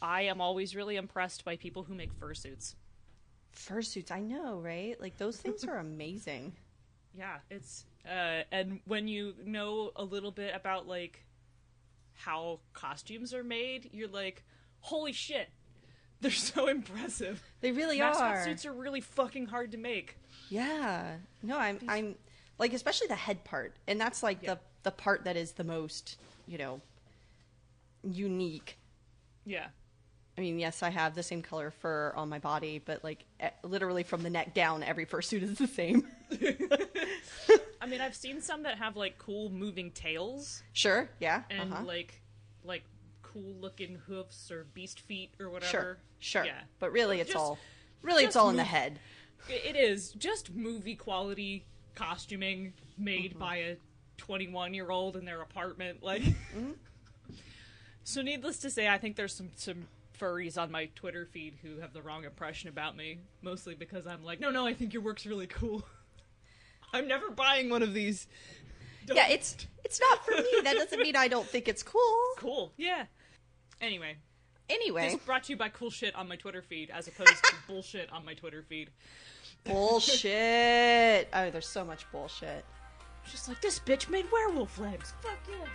I am always really impressed by people who make fursuits. Fursuits, I know, right? Like, those things are amazing. Yeah, it's, and when you know a little bit about, like, how costumes are made, you're like, holy shit, they're so impressive. They really Mascot are. suits are really fucking hard to make. Yeah. No, I'm, like, especially the head part. And that's, like, the part that is the most, you know, unique. Yeah. I mean, yes, I have the same color fur on my body, but, like, literally from the neck down, every fursuit is the same. I mean, I've seen some that have, like, cool moving tails. Sure, yeah. And, like cool-looking hoofs or beast feet or whatever. Sure. Yeah. But really, it's all in the head. It is. Just movie-quality costuming made by a 21-year-old in their apartment. Like, So needless to say, I think there's some furries on my Twitter feed who have the wrong impression about me, mostly because I'm like, no, I think your work's really cool. I'm never buying one of these. Don't. Yeah, it's not for me. That doesn't mean I don't think it's cool. Cool, yeah. Anyway. This brought to you by cool shit on my Twitter feed, as opposed to bullshit on my Twitter feed. Bullshit. Oh, there's so much bullshit. It's just like, this bitch made werewolf legs. Fuck yeah.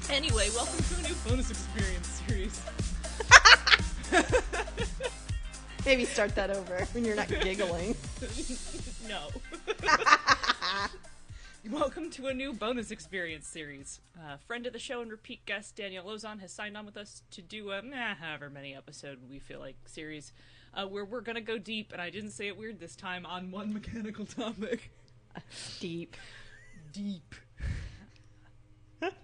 Anyway, welcome to a new bonus experience series. Maybe start that over when you're not giggling. No. Welcome to a new bonus experience series. Friend of the show and repeat guest Danielle Lozon has signed on with us to do a however many episode we feel like series where we're gonna go deep, and I didn't say it weird this time, on one mechanical topic. Deep.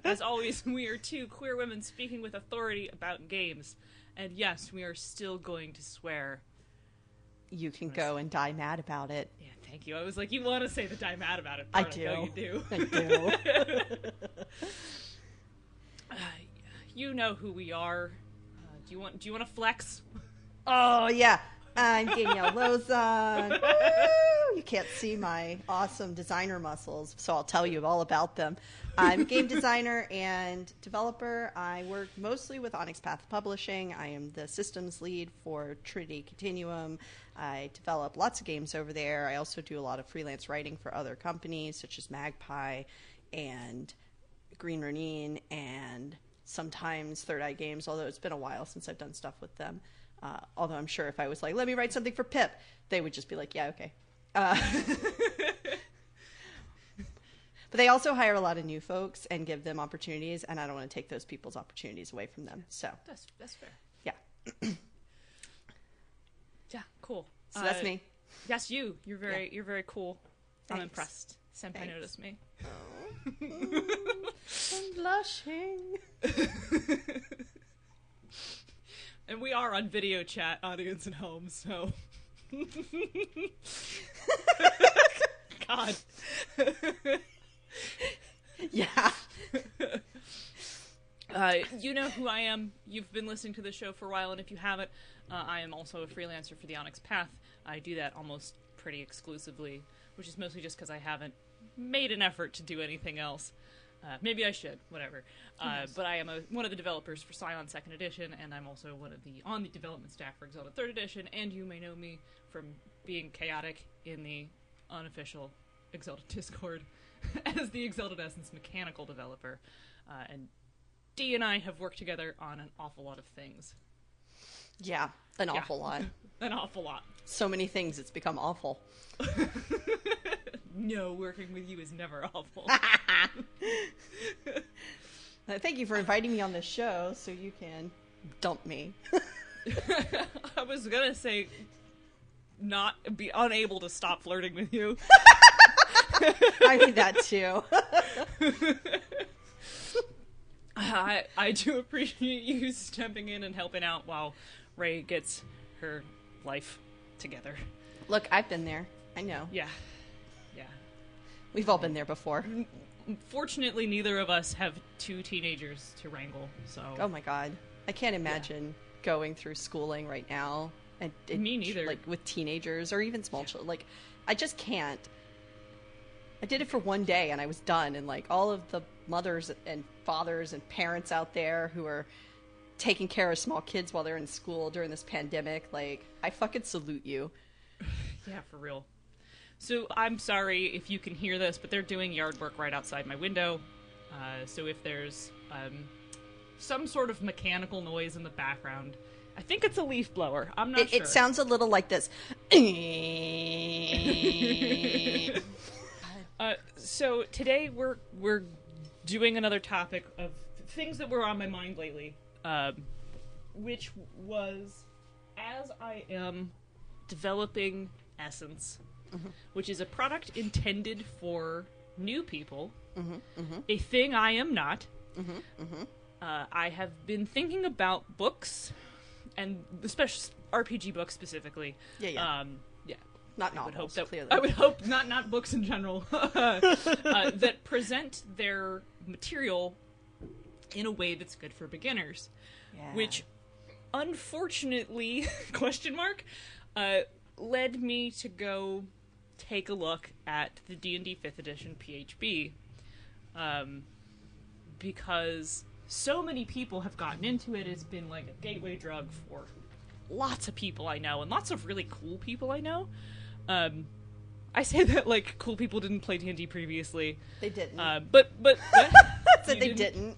As always, we are two queer women speaking with authority about games. And yes, we are still going to swear. You can go and die mad about it. Yeah, thank you. I was like, you want to say the die mad about it part. I do. You do. I do. You know who we are. Do you want to flex? Oh, yeah. I'm Danielle Lozon. Woo! You can't see my awesome designer muscles, so I'll tell you all about them. I'm a game designer and developer. I work mostly with Onyx Path Publishing. I am the systems lead for Trinity Continuum. I develop lots of games over there. I also do a lot of freelance writing for other companies, such as Magpie and Green Ronin, and sometimes Third Eye Games, although it's been a while since I've done stuff with them. Although I'm sure if I was like, let me write something for Pip, they would just be like, yeah, okay. But they also hire a lot of new folks and give them opportunities, and I don't want to take those people's opportunities away from them. So that's fair. Yeah. Yeah, cool. So that's me. Yes, you're very cool. Thanks. I'm impressed. Senpai noticed me. Oh. I'm blushing. And we are on video chat, audience at home, so... God. Yeah. You know who I am. You've been listening to the show for a while, and if you haven't, I am also a freelancer for the Onyx Path. I do that almost pretty exclusively, which is mostly just because I haven't made an effort to do anything else. Maybe I should, whatever. But I am one of the developers for Scion 2nd Edition, and I'm also on the development staff for Exalted 3rd Edition, and you may know me from being chaotic in the unofficial Exalted Discord as the Exalted Essence mechanical developer. And Dee and I have worked together on an awful lot of things. Yeah, an awful lot. An awful lot. So many things, it's become awful. No, working with you is never awful. Thank you for inviting me on this show so you can dump me. I was gonna say not be unable to stop flirting with you. I mean that too. I do appreciate you stepping in and helping out while Ray gets her life together. Look, I've been there. I know. Yeah. We've all been there before. Fortunately, neither of us have 2 teenagers to wrangle, so... Oh my god. I can't imagine going through schooling right now. And Me neither. Like, with teenagers or even small children. Like, I just can't. I did it for one day and I was done. And, like, all of the mothers and fathers and parents out there who are taking care of small kids while they're in school during this pandemic, like, I fucking salute you. Yeah, for real. So I'm sorry if you can hear this, but they're doing yard work right outside my window. So if there's some sort of mechanical noise in the background, I think it's a leaf blower. I'm not sure. It sounds a little like this. So today we're doing another topic of things that were on my mind lately, which was as I am developing Essence, which is a product intended for new people, a thing I am not. I have been thinking about books, and especially RPG books specifically. Yeah. Not novels, clearly. I would hope not books in general that present their material in a way that's good for beginners, which unfortunately led me to go take a look at the D&D 5th edition PHB, because so many people have gotten into it. It's been like a gateway drug for lots of people I know, and lots of really cool people I know. I say that like cool people didn't play D&D previously. They didn't. But Said they didn't.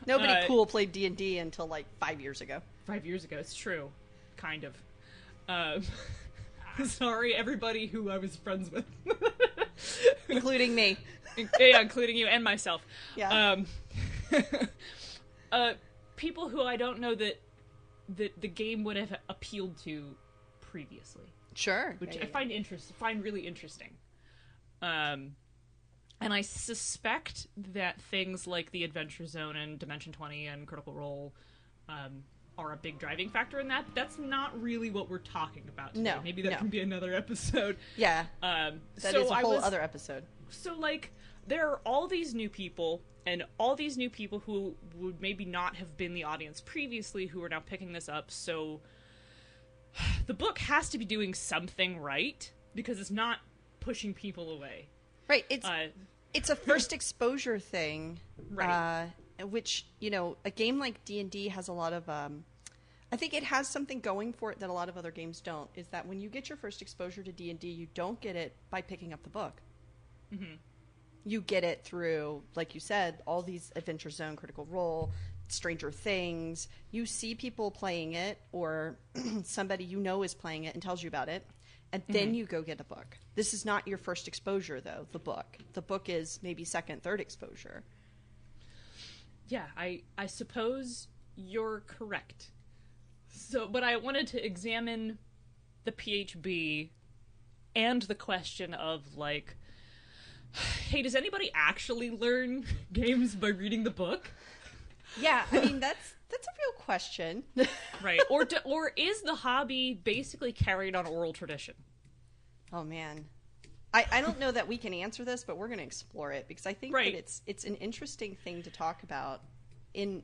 Nobody cool played D&D until like 5 years ago. 5 years ago, it's true. Kind of. Sorry, everybody who I was friends with. Including me. Yeah, including you and myself. Yeah. People who I don't know that the game would have appealed to previously. Sure. Which I find really interesting. And I suspect that things like the Adventure Zone and Dimension 20 and Critical Role are a big driving factor in that. That's not really what we're talking about today. No. Maybe that can be another episode. Yeah. That is a whole other episode. So, like, there are all these new people, and all these new people who would maybe not have been the audience previously who are now picking this up, so the book has to be doing something right, because it's not pushing people away. Right. It's a first exposure thing. Right. Which, you know, a game like D&D has a lot of... I think it has something going for it that a lot of other games don't, is that when you get your first exposure to D&D, you don't get it by picking up the book. Mm-hmm. You get it through, like you said, all these Adventure Zone, Critical Role, Stranger Things. You see people playing it, or somebody you know is playing it and tells you about it, and then you go get a book. This is not your first exposure, though, the book. The book is maybe second, third exposure. Yeah, I suppose you're correct. So, but I wanted to examine the PHB and the question of, like, hey, does anybody actually learn games by reading the book? Yeah, I mean, that's a real question. Right. Or is the hobby basically carried on oral tradition? Oh, man. I don't know that we can answer this, but we're going to explore it, because I think that it's an interesting thing to talk about in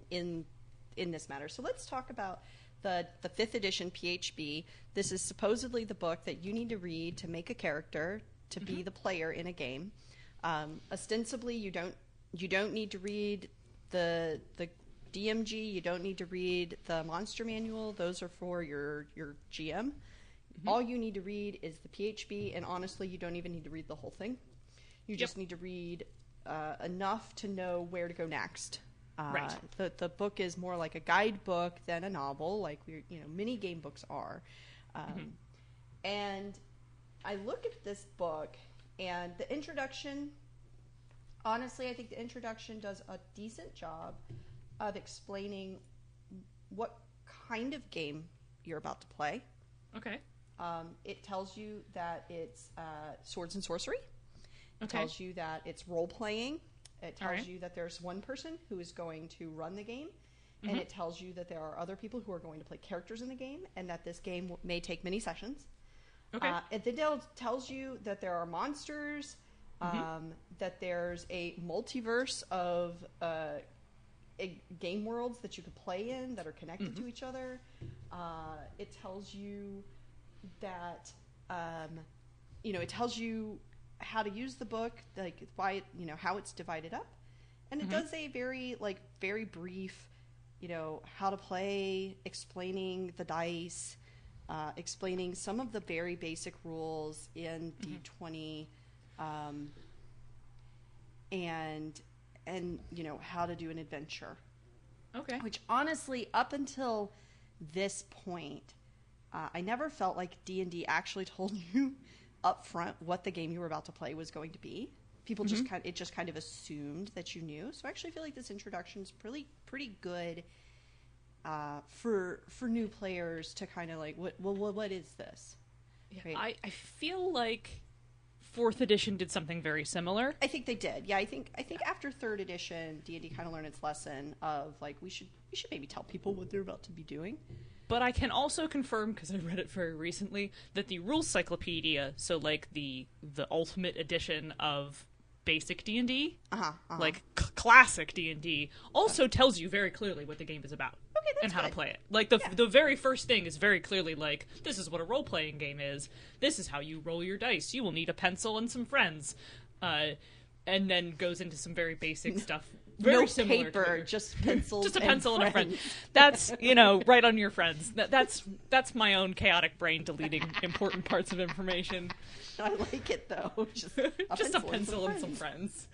this matter. So let's talk about the 5th edition PHB. This is supposedly the book that you need to read to make a character, to be the player in a game. Ostensibly, you don't need to read the DMG. You don't need to read the monster manual. Those are for your GM. All you need to read is the PHB, and honestly, you don't even need to read the whole thing. You just need to read enough to know where to go next. Right. The book is more like a guidebook than a novel, like mini game books are. And I look at this book, and the introduction, honestly, I think the introduction does a decent job of explaining what kind of game you're about to play. Okay. It tells you that it's swords and sorcery. It Okay. tells you that it's role-playing. It tells you that there's one person who is going to run the game, and it tells you that there are other people who are going to play characters in the game, and that this game may take many sessions. Okay. It then tells you that there are monsters, that there's a multiverse of game worlds that you could play in that are connected to each other. It tells you that, it tells you how to use the book, like why, how it's divided up. And it does a very brief, how to play, explaining the dice, explaining some of the very basic rules in D20, and how to do an adventure. Okay. Which honestly, up until this point, I never felt like D&D actually told you up front what the game you were about to play was going to be. People just kind of assumed that you knew. So I actually feel like this introduction is pretty good for new players to kind of like, what is this? Yeah, right? I feel like 4th edition did something very similar. I think they did. Yeah, I think after 3rd edition, D&D kind of learned its lesson of like we should maybe tell people what they're about to be doing. But I can also confirm, because I read it very recently, that the Rules Cyclopedia, so like the ultimate edition of basic D&D, like classic D&D, also tells you very clearly what the game is about. Okay, that's and how good. to play it. Like the very first thing is very clearly like, this is what a role-playing game is. This is how you roll your dice. You will need a pencil and some friends. And then goes into some very basic stuff. Very no similar paper, to just pencils. just a pencil and a friend. friends. That's right on your friends. That's my own chaotic brain deleting important parts of information. I like it though. Just a pencil and some friends.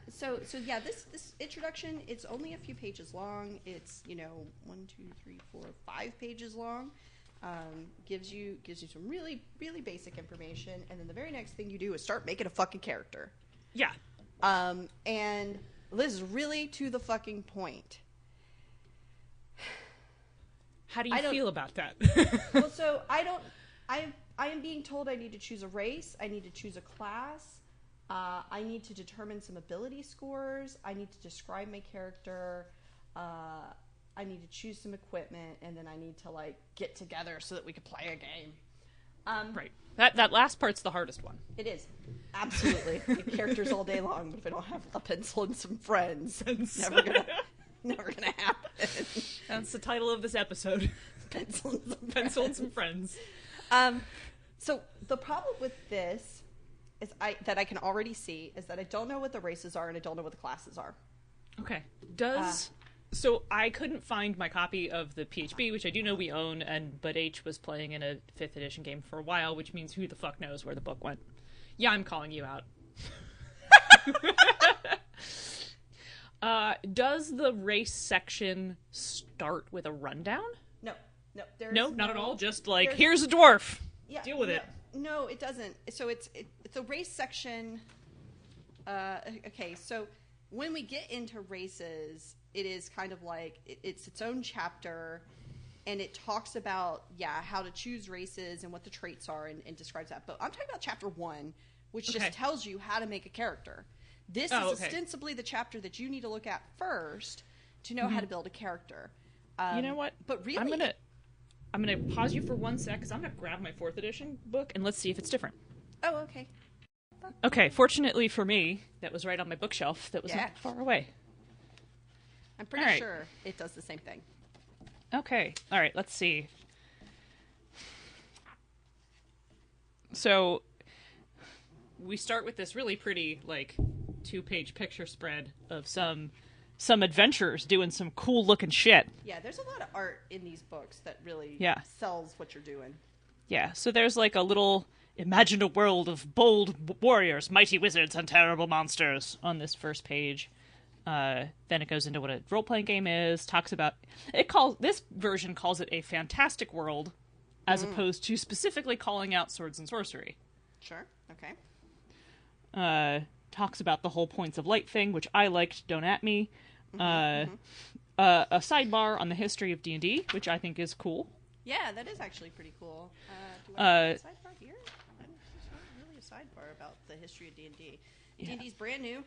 So yeah, this introduction, it's only a few pages long. It's 1, 2, 3, 4, 5 pages long. Gives you some really, really basic information, and then the very next thing you do is start making a fucking character. Yeah. And this is really to the fucking point. How do you feel about that? Well, so I am being told I need to choose a race. I need to choose a class. I need to determine some ability scores. I need to describe my character. I need to choose some equipment, and then I need to get together so that we can play a game. Right. That last part's the hardest one. It is. Absolutely. Characters all day long, but if I don't have a pencil and some friends, never gonna happen. That's the title of this episode. Pencil and some friends. So the problem with this is that I can already see is that I don't know what the races are and I don't know what the classes are. Okay. So I couldn't find my copy of the PHB, which I do know we own, but H was playing in a 5th edition game for a while, which means who the fuck knows where the book went. Yeah, I'm calling you out. Does the race section start with a rundown? No. No, not at all. Just here's a dwarf. Yeah, deal with it. No, it doesn't. So it's a race section. Okay, so when we get into races, it is kind of like it's its own chapter, and it talks about how to choose races and what the traits are and describes that. But I'm talking about chapter 1, which just tells you how to make a character. This is ostensibly the chapter that you need to look at first to know how to build a character. You know what? But really, I'm gonna pause you for 1 sec because I'm gonna grab my 4th edition book and let's see if it's different. Oh, okay. Okay, fortunately for me, that was right on my bookshelf. That was not far away. I'm pretty sure it does the same thing. Okay. All right, let's see. So we start with this really pretty 2-page picture spread of some adventurers doing some cool looking shit. Yeah, there's a lot of art in these books that really sells what you're doing. Yeah, so there's a little imagine a world of bold warriors, mighty wizards, and terrible monsters on this first page. Then it goes into what a role-playing game is, talks about... This version calls it a fantastic world, as opposed to specifically calling out swords and sorcery. Sure, okay. Talks about the whole points of light thing, which I liked, don't at me. A sidebar on the history of D&D, which I think is cool. Yeah, that is actually pretty cool. Do I have a sidebar here? There's not really a sidebar about the history of D&D. D&D's brand new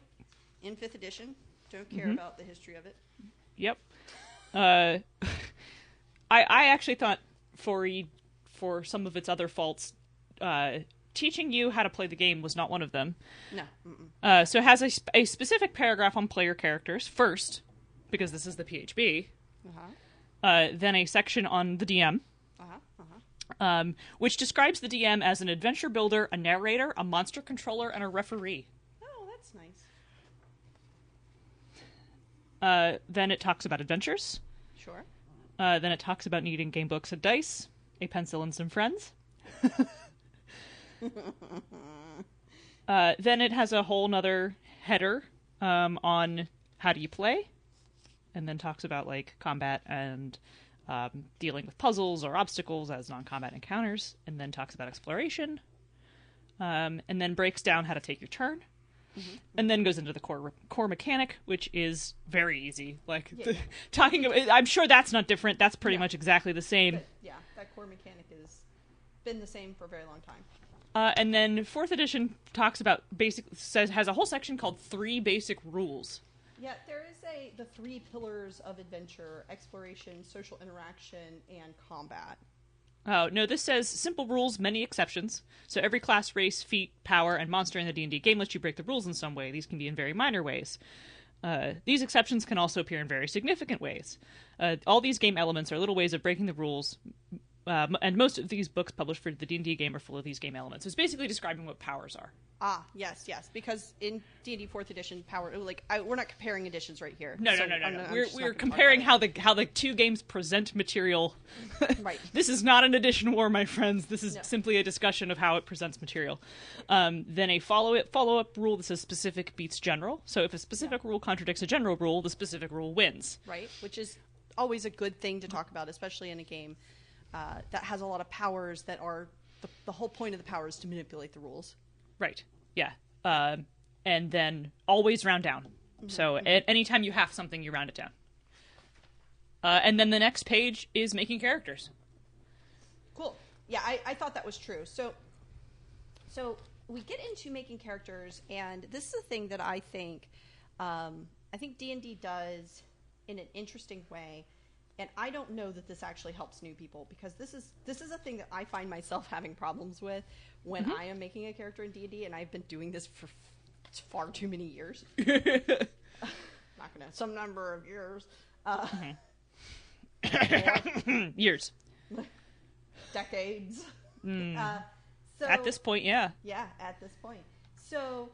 in 5th edition. Don't care about the history of it. Yep. I actually thought for some of its other faults, teaching you how to play the game was not one of them. No. So it has a specific paragraph on player characters first, because this is the PHB. Then a section on the DM. Which describes the DM as an adventure builder, a narrator, a monster controller, and a referee. Oh, that's nice. Then it talks about adventures. Sure. Then it talks about needing game books and dice, a pencil and some friends. Then it has a whole nother header on how do you play, and then talks about like combat and dealing with puzzles or obstacles as non-combat encounters, and then talks about exploration, and then breaks down how to take your turn, and then goes into the core mechanic, which is very easy. Like talking about, I'm sure that's not different. That's pretty much exactly the same. But, yeah, that core mechanic has been the same for a very long time. And then 4th edition talks about has a whole section called 3 basic rules. Yeah, there is the 3 pillars of adventure: exploration, social interaction, and combat. Oh, no, this says simple rules, many exceptions. So every class, race, feat, power, and monster in the D&D game lets you break the rules in some way. These can be in very minor ways. These exceptions can also appear in very significant ways. All these game elements are little ways of breaking the rules, and most of these books published for the D&D game are full of these game elements. So it's basically describing what powers are. Ah, yes, because in D&D 4th edition, power, we're not comparing editions right here. No. We're comparing how the 2 games present material. Right. This is not an edition war, my friends. This is simply a discussion of how it presents material. Then a follow-up rule that says specific beats general. So if a specific rule contradicts a general rule, the specific rule wins. Right, which is always a good thing to talk about, especially in a game that has a lot of powers that are... The whole point of the power is to manipulate the rules. Right. Yeah. And then always round down. So anytime you have something, you round it down. And then the next page is making characters. Cool. Yeah, I thought that was true. So we get into making characters, and this is a thing that I think D&D does in an interesting way. And I don't know that this actually helps new people, because this is a thing that I find myself having problems with when I am making a character in D&D, and I've been doing this for far too many years. Some number of years. Years. Decades. So, at this point, yeah. Yeah, at this point. So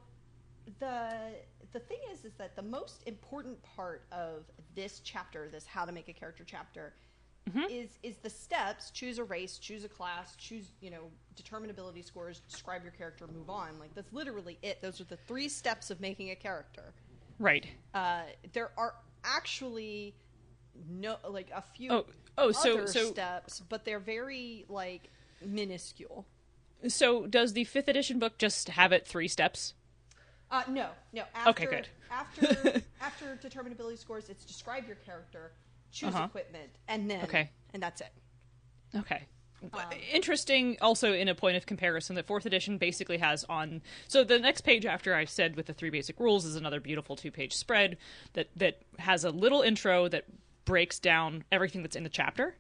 the thing is that the most important part of this chapter, this how to make a character chapter, is the steps: choose a race, choose a class, choose, determine ability scores, describe your character, move on. Like, that's literally it. Those are the 3 steps of making a character. Right. There are actually a few other steps, but they're very minuscule. So does the 5th edition book just have it 3 steps? No. Okay, good. After determine ability scores, it's describe your character, choose equipment, and then and that's it. Okay. Interesting, also in a point of comparison, that 4th edition basically has on... So the next page after I said with the 3 basic rules is another beautiful 2-page spread that has a little intro that breaks down everything that's in the chapter.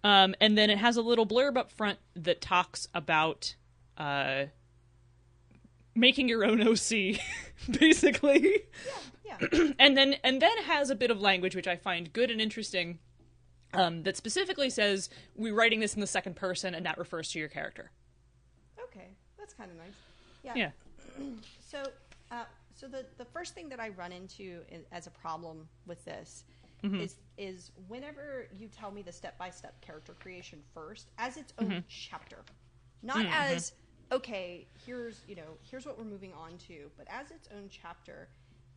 And then it has a little blurb up front that talks about... making your own OC, basically. Yeah. and then has a bit of language which I find good and interesting, that specifically says we're writing this in the second person, and that refers to your character. Okay, that's kind of nice. Yeah. So the first thing that I run into as a problem with this is whenever you tell me the step-by-step character creation first as its own chapter, not as okay, here's what we're moving on to, but as its own chapter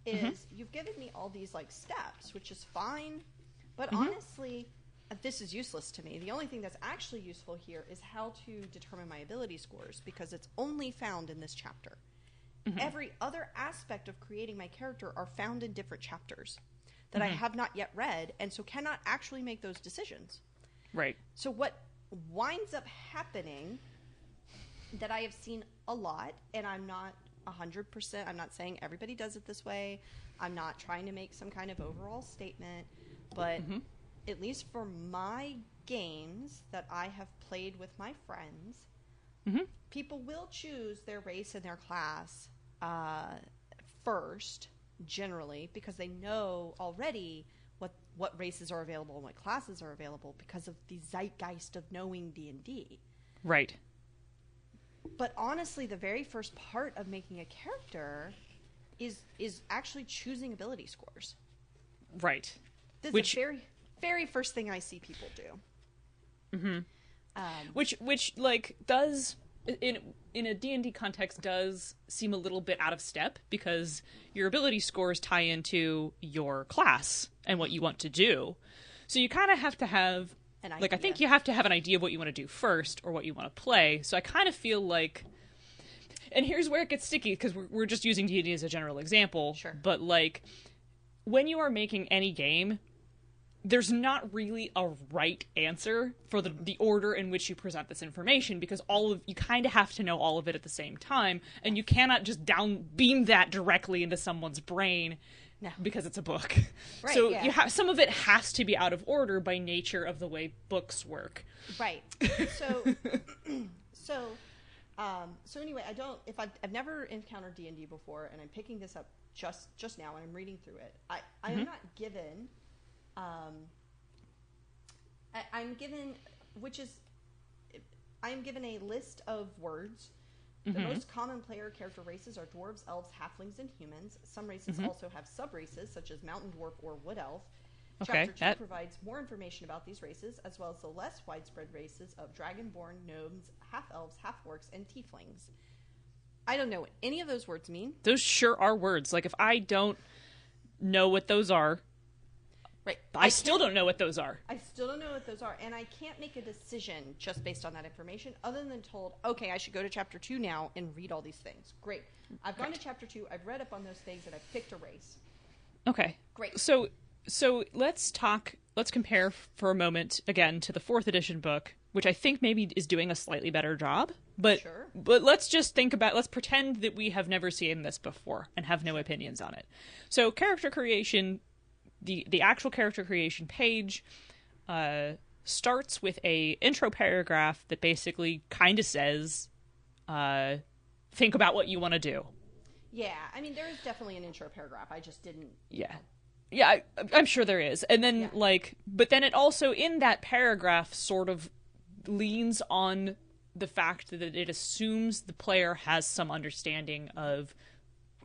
is you've given me all these steps, which is fine, but honestly, this is useless to me. The only thing that's actually useful here is how to determine my ability scores, because it's only found in this chapter. Every other aspect of creating my character are found in different chapters that I have not yet read, and so cannot actually make those decisions. Right. So what winds up happening that I have seen a lot, and I'm not 100%. I'm not saying everybody does it this way. I'm not trying to make some kind of overall statement, but at least for my games that I have played with my friends, people will choose their race and their class first, generally, because they know already what races are available and what classes are available because of the zeitgeist of knowing D&D. Right. But honestly, the very first part of making a character is actually choosing ability scores. Right. This is the very, very first thing I see people do. Which like does in a D&D context does seem a little bit out of step, because your ability scores tie into your class and what you want to do. So you kind of have to have I think you have to have an idea of what you want to do first, or what you want to play. So I kind of feel like, and here's where it gets sticky, because we're just using D&D as a general example. Sure. But like, when you are making any game, there's not really a right answer for the order in which you present this information, because you kind of have to know all of it at the same time, and you cannot just beam that directly into someone's brain. No. Because it's a book. Right, so you have some of it has to be out of order by nature of the way books work. Right. So anyway, I've never encountered D&D before, and I'm picking this up just now, and I'm reading through it. I am not given I'm given a list of words. The most common player character races are dwarves, elves, halflings, and humans. Some races also have sub-races, such as mountain dwarf or wood elf. Okay, Chapter 2 provides more information about these races, as well as the less widespread races of dragonborn, gnomes, half-elves, half-orcs, and tieflings. I don't know what any of those words mean. Those sure are words. Like, if I don't know what those are, right, I still don't know what those are. I still don't know what those are, and I can't make a decision just based on that information, other than told, okay, I should go to Chapter 2 now and read all these things. Great. I've gone to Chapter 2, I've read up on those things, and I've picked a race. Okay. Great. So let's compare for a moment, again, to the 4th edition book, which I think maybe is doing a slightly better job. But Sure. But let's pretend that we have never seen this before and have no opinions on it. So character creation, the actual character creation page starts with a intro paragraph that basically kind of says, think about what you want to do. Yeah, I mean, there is definitely an intro paragraph. I just didn't... Yeah, I'm sure there is. And then, but then it also, in that paragraph, sort of leans on the fact that it assumes the player has some understanding of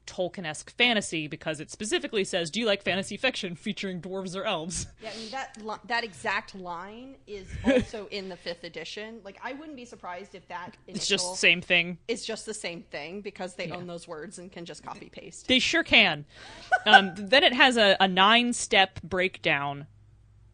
Tolkien-esque fantasy, because it specifically says, do you like fantasy fiction featuring dwarves or elves? Yeah, I mean, that exact line is also in the 5th edition. Like, I wouldn't be surprised if that it's just the same thing. It's just the same thing, because they own those words and can just copy-paste. They sure can. Then it has a 9-step breakdown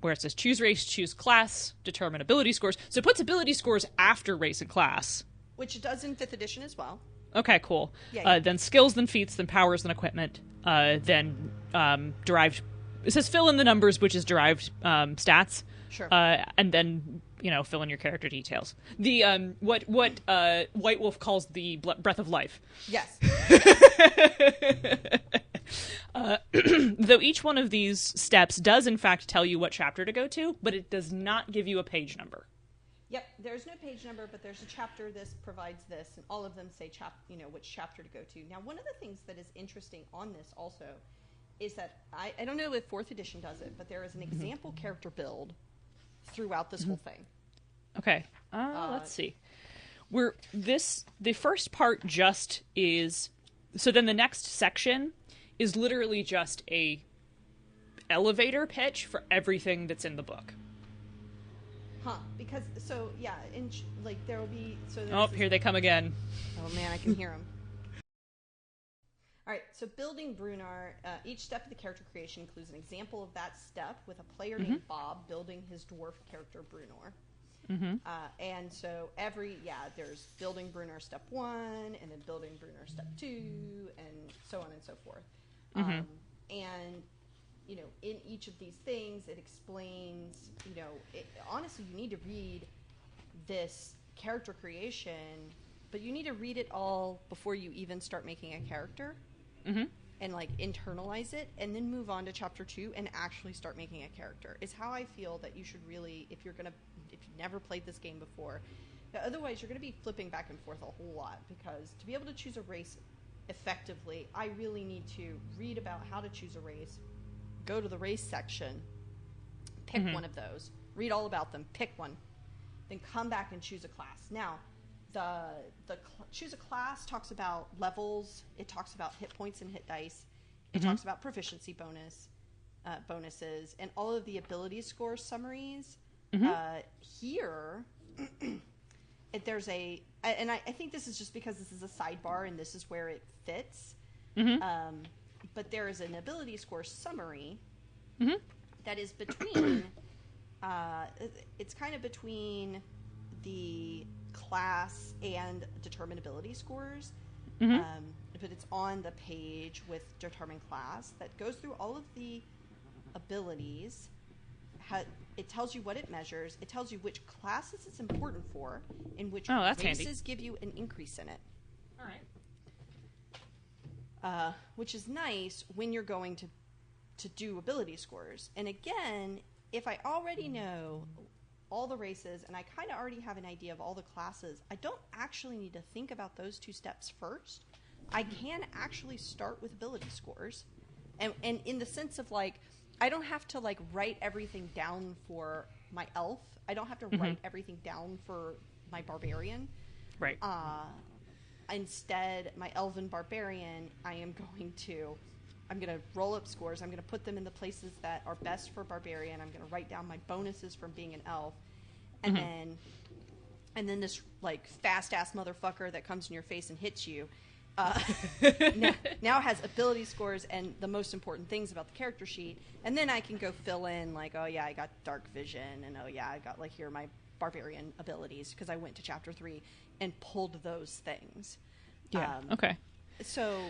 where it says choose race, choose class, determine ability scores. So it puts ability scores after race and class. Which it does in 5th edition as well. Okay, cool. Yeah. Then skills, then feats, then powers, then equipment, then derived... It says fill in the numbers, which is derived stats. Sure. And then, fill in your character details. The what White Wolf calls the breath of life. Yes. Though each one of these steps does, in fact, tell you what chapter to go to, but it does not give you a page number. Yep, there's no page number, but there's a chapter. This provides this, and all of them say which chapter to go to. Now, one of the things that is interesting on this also is that I don't know if 4th edition does it, but there is an example character build throughout this whole thing. Okay, let's see. The first part just is, so then the next section is literally just a elevator pitch for everything that's in the book. Because, there will be... Here they come again. Oh, man, I can hear them. All right, so building Brunar, each step of the character creation includes an example of that step with a player named Bob building his dwarf character Brunar. And so there's building Brunar step 1, and then building Brunar step 2, and so on and so forth. And in each of these things, it explains, honestly, you need to read this character creation but you need to read it all before you even start making a character. Mm-hmm. And like internalize it, and then move on to chapter 2 and actually start making a character is how I feel that you should really, if you've never played this game before, otherwise you're going to be flipping back and forth a whole lot, because to be able to choose a race effectively, I really need to read about how to choose a race, go to the race section, pick one of those, read all about them, pick one, then come back and choose a class. Now, the choose a class talks about levels. It talks about hit points and hit dice. It talks about proficiency bonuses, and all of the ability score summaries. Here, there's and I think this is just because this is a sidebar and this is where it fits. But there is an ability score summary that is between. It's kind of between the class and determined ability scores, but it's on the page with determined class that goes through all of the abilities. It tells you what it measures. It tells you which classes it's important for, and which races handy. Give you an increase in it. All right. Which is nice when you're going to do ability scores. And again, if I already know all the races, and I kind of already have an idea of all the classes, I don't actually need to think about those 2 steps first. I can actually start with ability scores. And in the sense of, like, I don't have to, like, write everything down for my elf. I don't have to write everything down for my barbarian. Right. Instead, my elven barbarian, I'm going to roll up scores. I'm going to put them in the places that are best for barbarian. I'm going to write down my bonuses from being an elf. And then this, like, fast-ass motherfucker that comes in your face and hits you now has ability scores and the most important things about the character sheet. And then I can go fill in, like, oh, yeah, I got dark vision. And, oh, yeah, I got, like, here are my barbarian abilities, because I went to chapter 3 and pulled those things. Yeah, okay. So,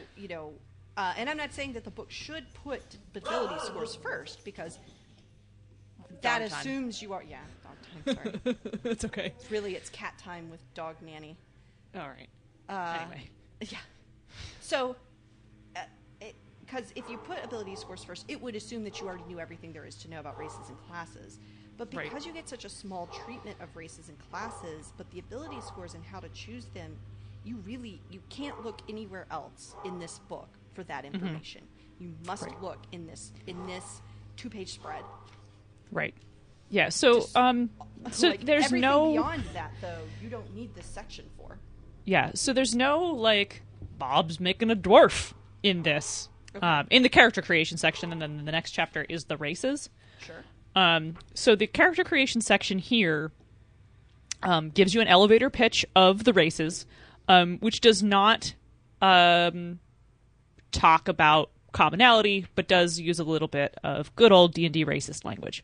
and I'm not saying that the book should put ability scores first, because that assumes you are... Yeah, dog time, sorry. It's okay. It's cat time with dog nanny. All right. Anyway. Yeah. So, because if you put ability scores first, it would assume that you already knew everything there is to know about races and classes. But because you get such a small treatment of races and classes, but the ability scores and how to choose them, you can't look anywhere else in this book for that information. You must look in this 2-page spread. Right. Yeah. So, like, there's everything no beyond that, though. You don't need this section for. Yeah. So there's no, like, Bob's making a dwarf in this, in the character creation section, and then the next chapter is the races. Sure. So the character creation section here gives you an elevator pitch of the races, which does not talk about commonality, but does use a little bit of good old D&D racist language.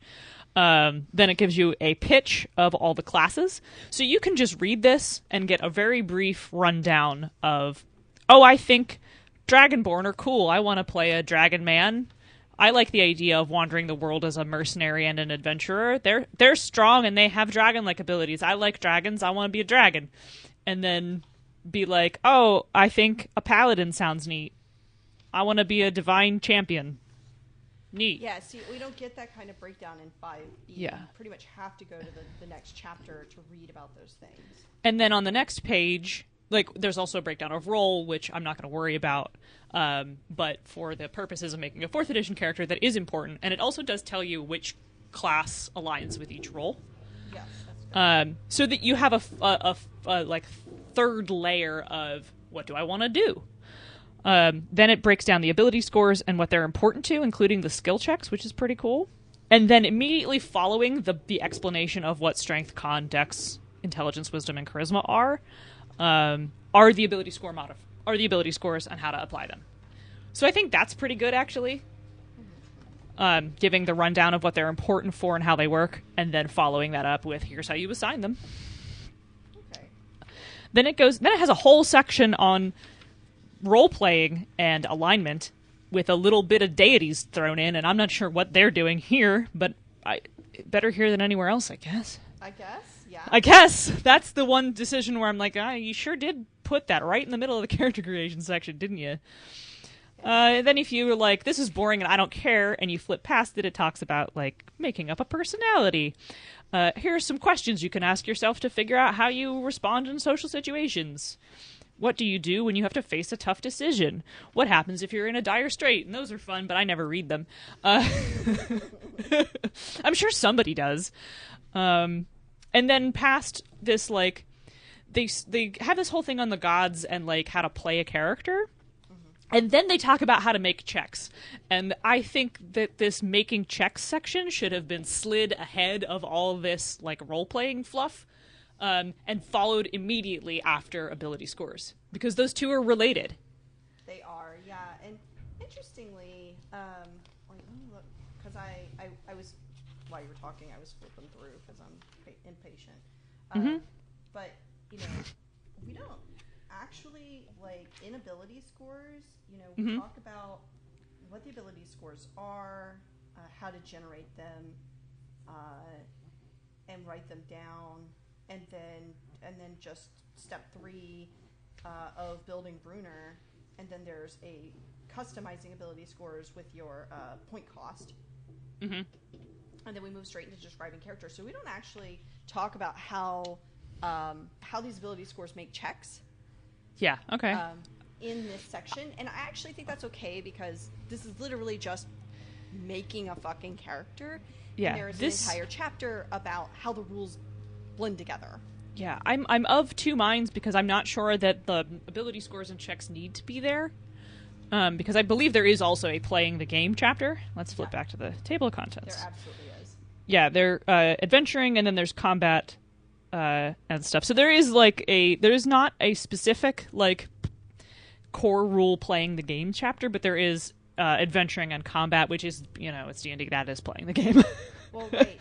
Then it gives you a pitch of all the classes. So you can just read this and get a very brief rundown of, oh, I think Dragonborn are cool. I want to play a dragon man. I like the idea of wandering the world as a mercenary and an adventurer. They're strong and they have dragon-like abilities. I like dragons. I want to be a dragon. And then be like, oh, I think a paladin sounds neat. I want to be a divine champion. Neat. Yeah, see, we don't get that kind of breakdown in 5e. You pretty much have to go to the next chapter to read about those things. And then on the next page, like, there's also a breakdown of role, which I'm not going to worry about. But for the purposes of making a 4th edition character, that is important. And it also does tell you which class aligns with each role. Yes, that's good. So that you have a like, 3rd layer of, what do I want to do? Then it breaks down the ability scores and what they're important to, including the skill checks, which is pretty cool. And then immediately following the explanation of what strength, con, dex, intelligence, wisdom, and charisma are the ability scores and how to apply them. So I think that's pretty good, actually. Giving the rundown of what they're important for and how they work, and then following that up with, here's how you assign them. Okay. Then it has a whole section on role-playing and alignment with a little bit of deities thrown in, and I'm not sure what they're doing here, but better here than anywhere else, I guess. I guess, yeah. I guess that's the one decision where I'm like, you sure did put that right in the middle of the character creation section, didn't you? Then if you were like, this is boring and I don't care, and you flip past it, it talks about, like, making up a personality. Here are some questions you can ask yourself to figure out how you respond in social situations. What do you do when you have to face a tough decision? What happens if you're in a dire strait? And those are fun, but I never read them. I'm sure somebody does. And then past this, like, they have this whole thing on the gods and, like, how to play a character. And then they talk about how to make checks. And I think that this making checks section should have been slid ahead of all this, like, role-playing fluff. And followed immediately after ability scores, because those two are related. They are, yeah. And interestingly, let me look, because I was, while you were talking, I was flipping through because I'm impatient. But, you know, we don't actually, like, in ability scores, you know, we talk about what the ability scores are, how to generate them, and write them down. And then just step 3 of building Bruner, and then there's a customizing ability scores with your point cost, and then we move straight into describing characters. So we don't actually talk about how these ability scores make checks. Yeah. Okay. In this section, and I actually think that's okay because this is literally just making a fucking character. Yeah. And there's an entire chapter about how the rules blend together. Yeah, I'm of two minds because I'm not sure that the ability scores and checks need to be there. Because I believe there is also a playing the game chapter. Let's flip back to the table of contents. There absolutely is. Yeah, they're adventuring, and then there's combat and stuff. So there is not a specific, like, core rule playing the game chapter, but there is adventuring and combat, which is, you know, it's D&D, that is playing the game. Well, right.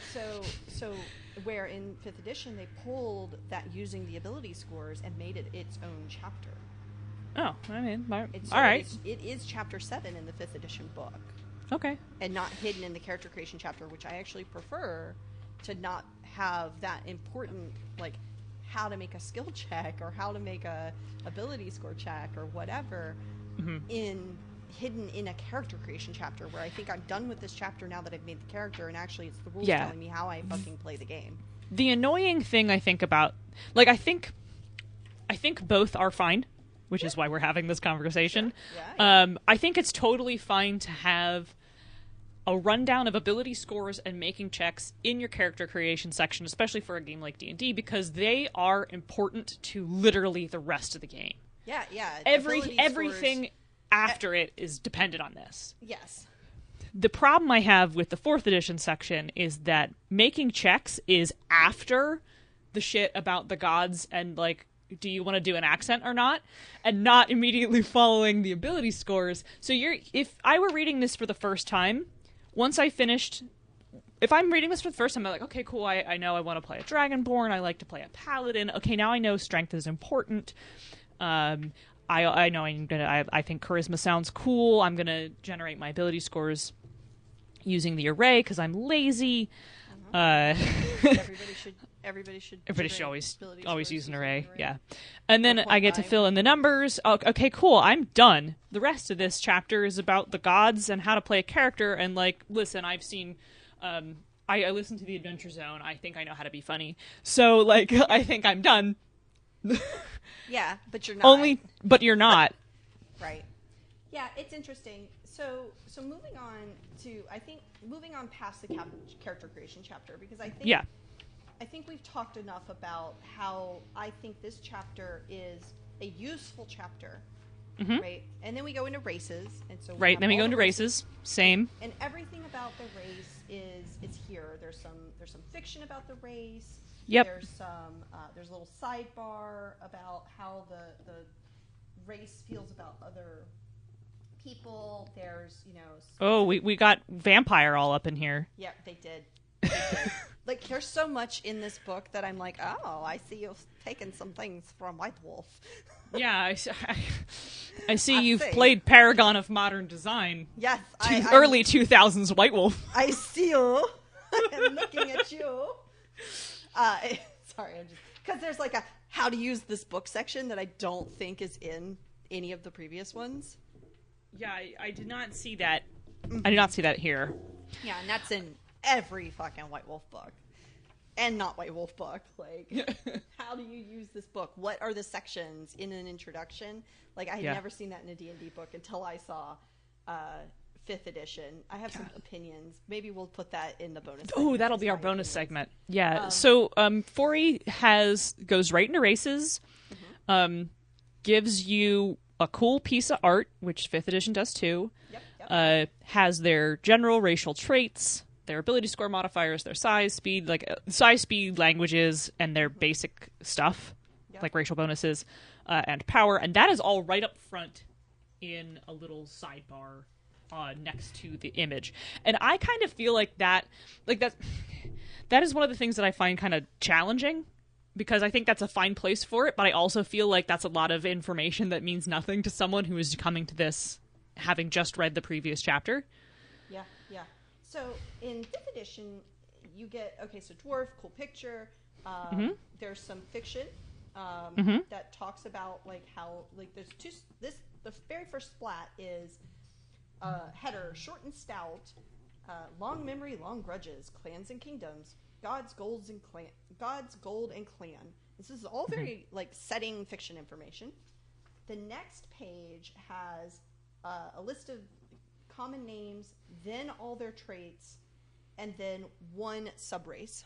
So where in 5th edition they pulled that using the ability scores and made it its own chapter. Oh, I mean, all so right. It is chapter 7 in the 5th edition book. Okay. And not hidden in the character creation chapter, which I actually prefer to not have that important, like, how to make a skill check or how to make a ability score check or whatever hidden in a character creation chapter, where I think I'm done with this chapter now that I've made the character, and actually it's the rules telling me how I fucking play the game. The annoying thing I think about, like, I think both are fine, which is why we're having this conversation. Sure. Yeah. I think it's totally fine to have a rundown of ability scores and making checks in your character creation section, especially for a game like D&D, because they are important to literally the rest of the game. Yeah. Everything after it is dependent on this. Yes. The problem I have with the 4th edition section is that making checks is after the shit about the gods and, like, do you want to do an accent or not, and not immediately following the ability scores. So if I were reading this for the first time, once I finished, if I'm reading this for the first time, I'm like, okay, cool, I know I want to play a Dragonborn, I like to play a Paladin, okay, now I know strength is important, I know I think charisma sounds cool, I'm gonna generate my ability scores using the array because I'm lazy. Everybody should always use an array. Yeah. And then I get to fill in the numbers. Oh, okay, cool. I'm done. The rest of this chapter is about the gods and how to play a character. And, like, listen, I've seen, I listened to the Adventure Zone. I think I know how to be funny. So, like, I think I'm done. Yeah, but you're not. But you're not. Right. Yeah, it's interesting. So moving on past the character creation chapter, because I think we've talked enough about how I think this chapter is a useful chapter, right? And then we go into races, and so then we go into races. Same. And everything about the race is here. There's some fiction about the race. Yep. There's a little sidebar about how the race feels about other people. There's, you know. Oh, we got vampire all up in here. Yeah, they did. Like, there's so much in this book that I'm like, oh, I see you've taken some things from White Wolf. Yeah, I see you've played Paragon of Modern Design. Yes. Early 2000s White Wolf. I see you. I'm looking at you. Sorry, I'm just because there's like a how to use this book section that I don't think is in any of the previous ones. Yeah, I did not see that. I did not see that here. Yeah, and that's in every fucking White Wolf book. And not White Wolf book. Like, how do you use this book? What are the sections in an introduction? Like, I had never seen that in a D&D book until I saw 5th edition. I have some opinions. Maybe we'll put that in the bonus segment. Oh, that'll be our bonus segment. Yeah. So, Fori goes right into races, gives you a cool piece of art, which 5th edition does too. Yep. Has their general racial traits, their ability score modifiers, their size, speed, languages, and their basic stuff, like racial bonuses, and power. And that is all right up front in a little sidebar next to the image. And I kind of feel like that is one of the things that I find kind of challenging, because I think that's a fine place for it, but I also feel like that's a lot of information that means nothing to someone who is coming to this having just read the previous chapter. Yeah. So in 5th edition, you get, so dwarf, cool picture. There's some fiction that talks about like how, like there's the very first splat is header, short and stout, long memory, long grudges, clans and kingdoms, God's gold and clan. This is all very like setting fiction information. The next page has a list of common names, then all their traits, and then one subrace,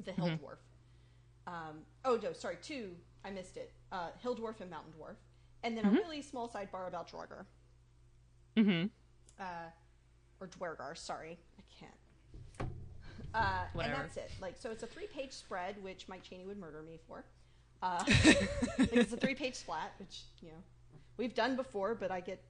the hill dwarf. Two. I missed it. Hill dwarf and mountain dwarf, and then a really small sidebar about Draugr. Or Dwergar. Sorry, I can't. And that's it. Like, so it's a 3-page spread, which Mike Chaney would murder me for. It's a 3-page splat, which we've done before, but I get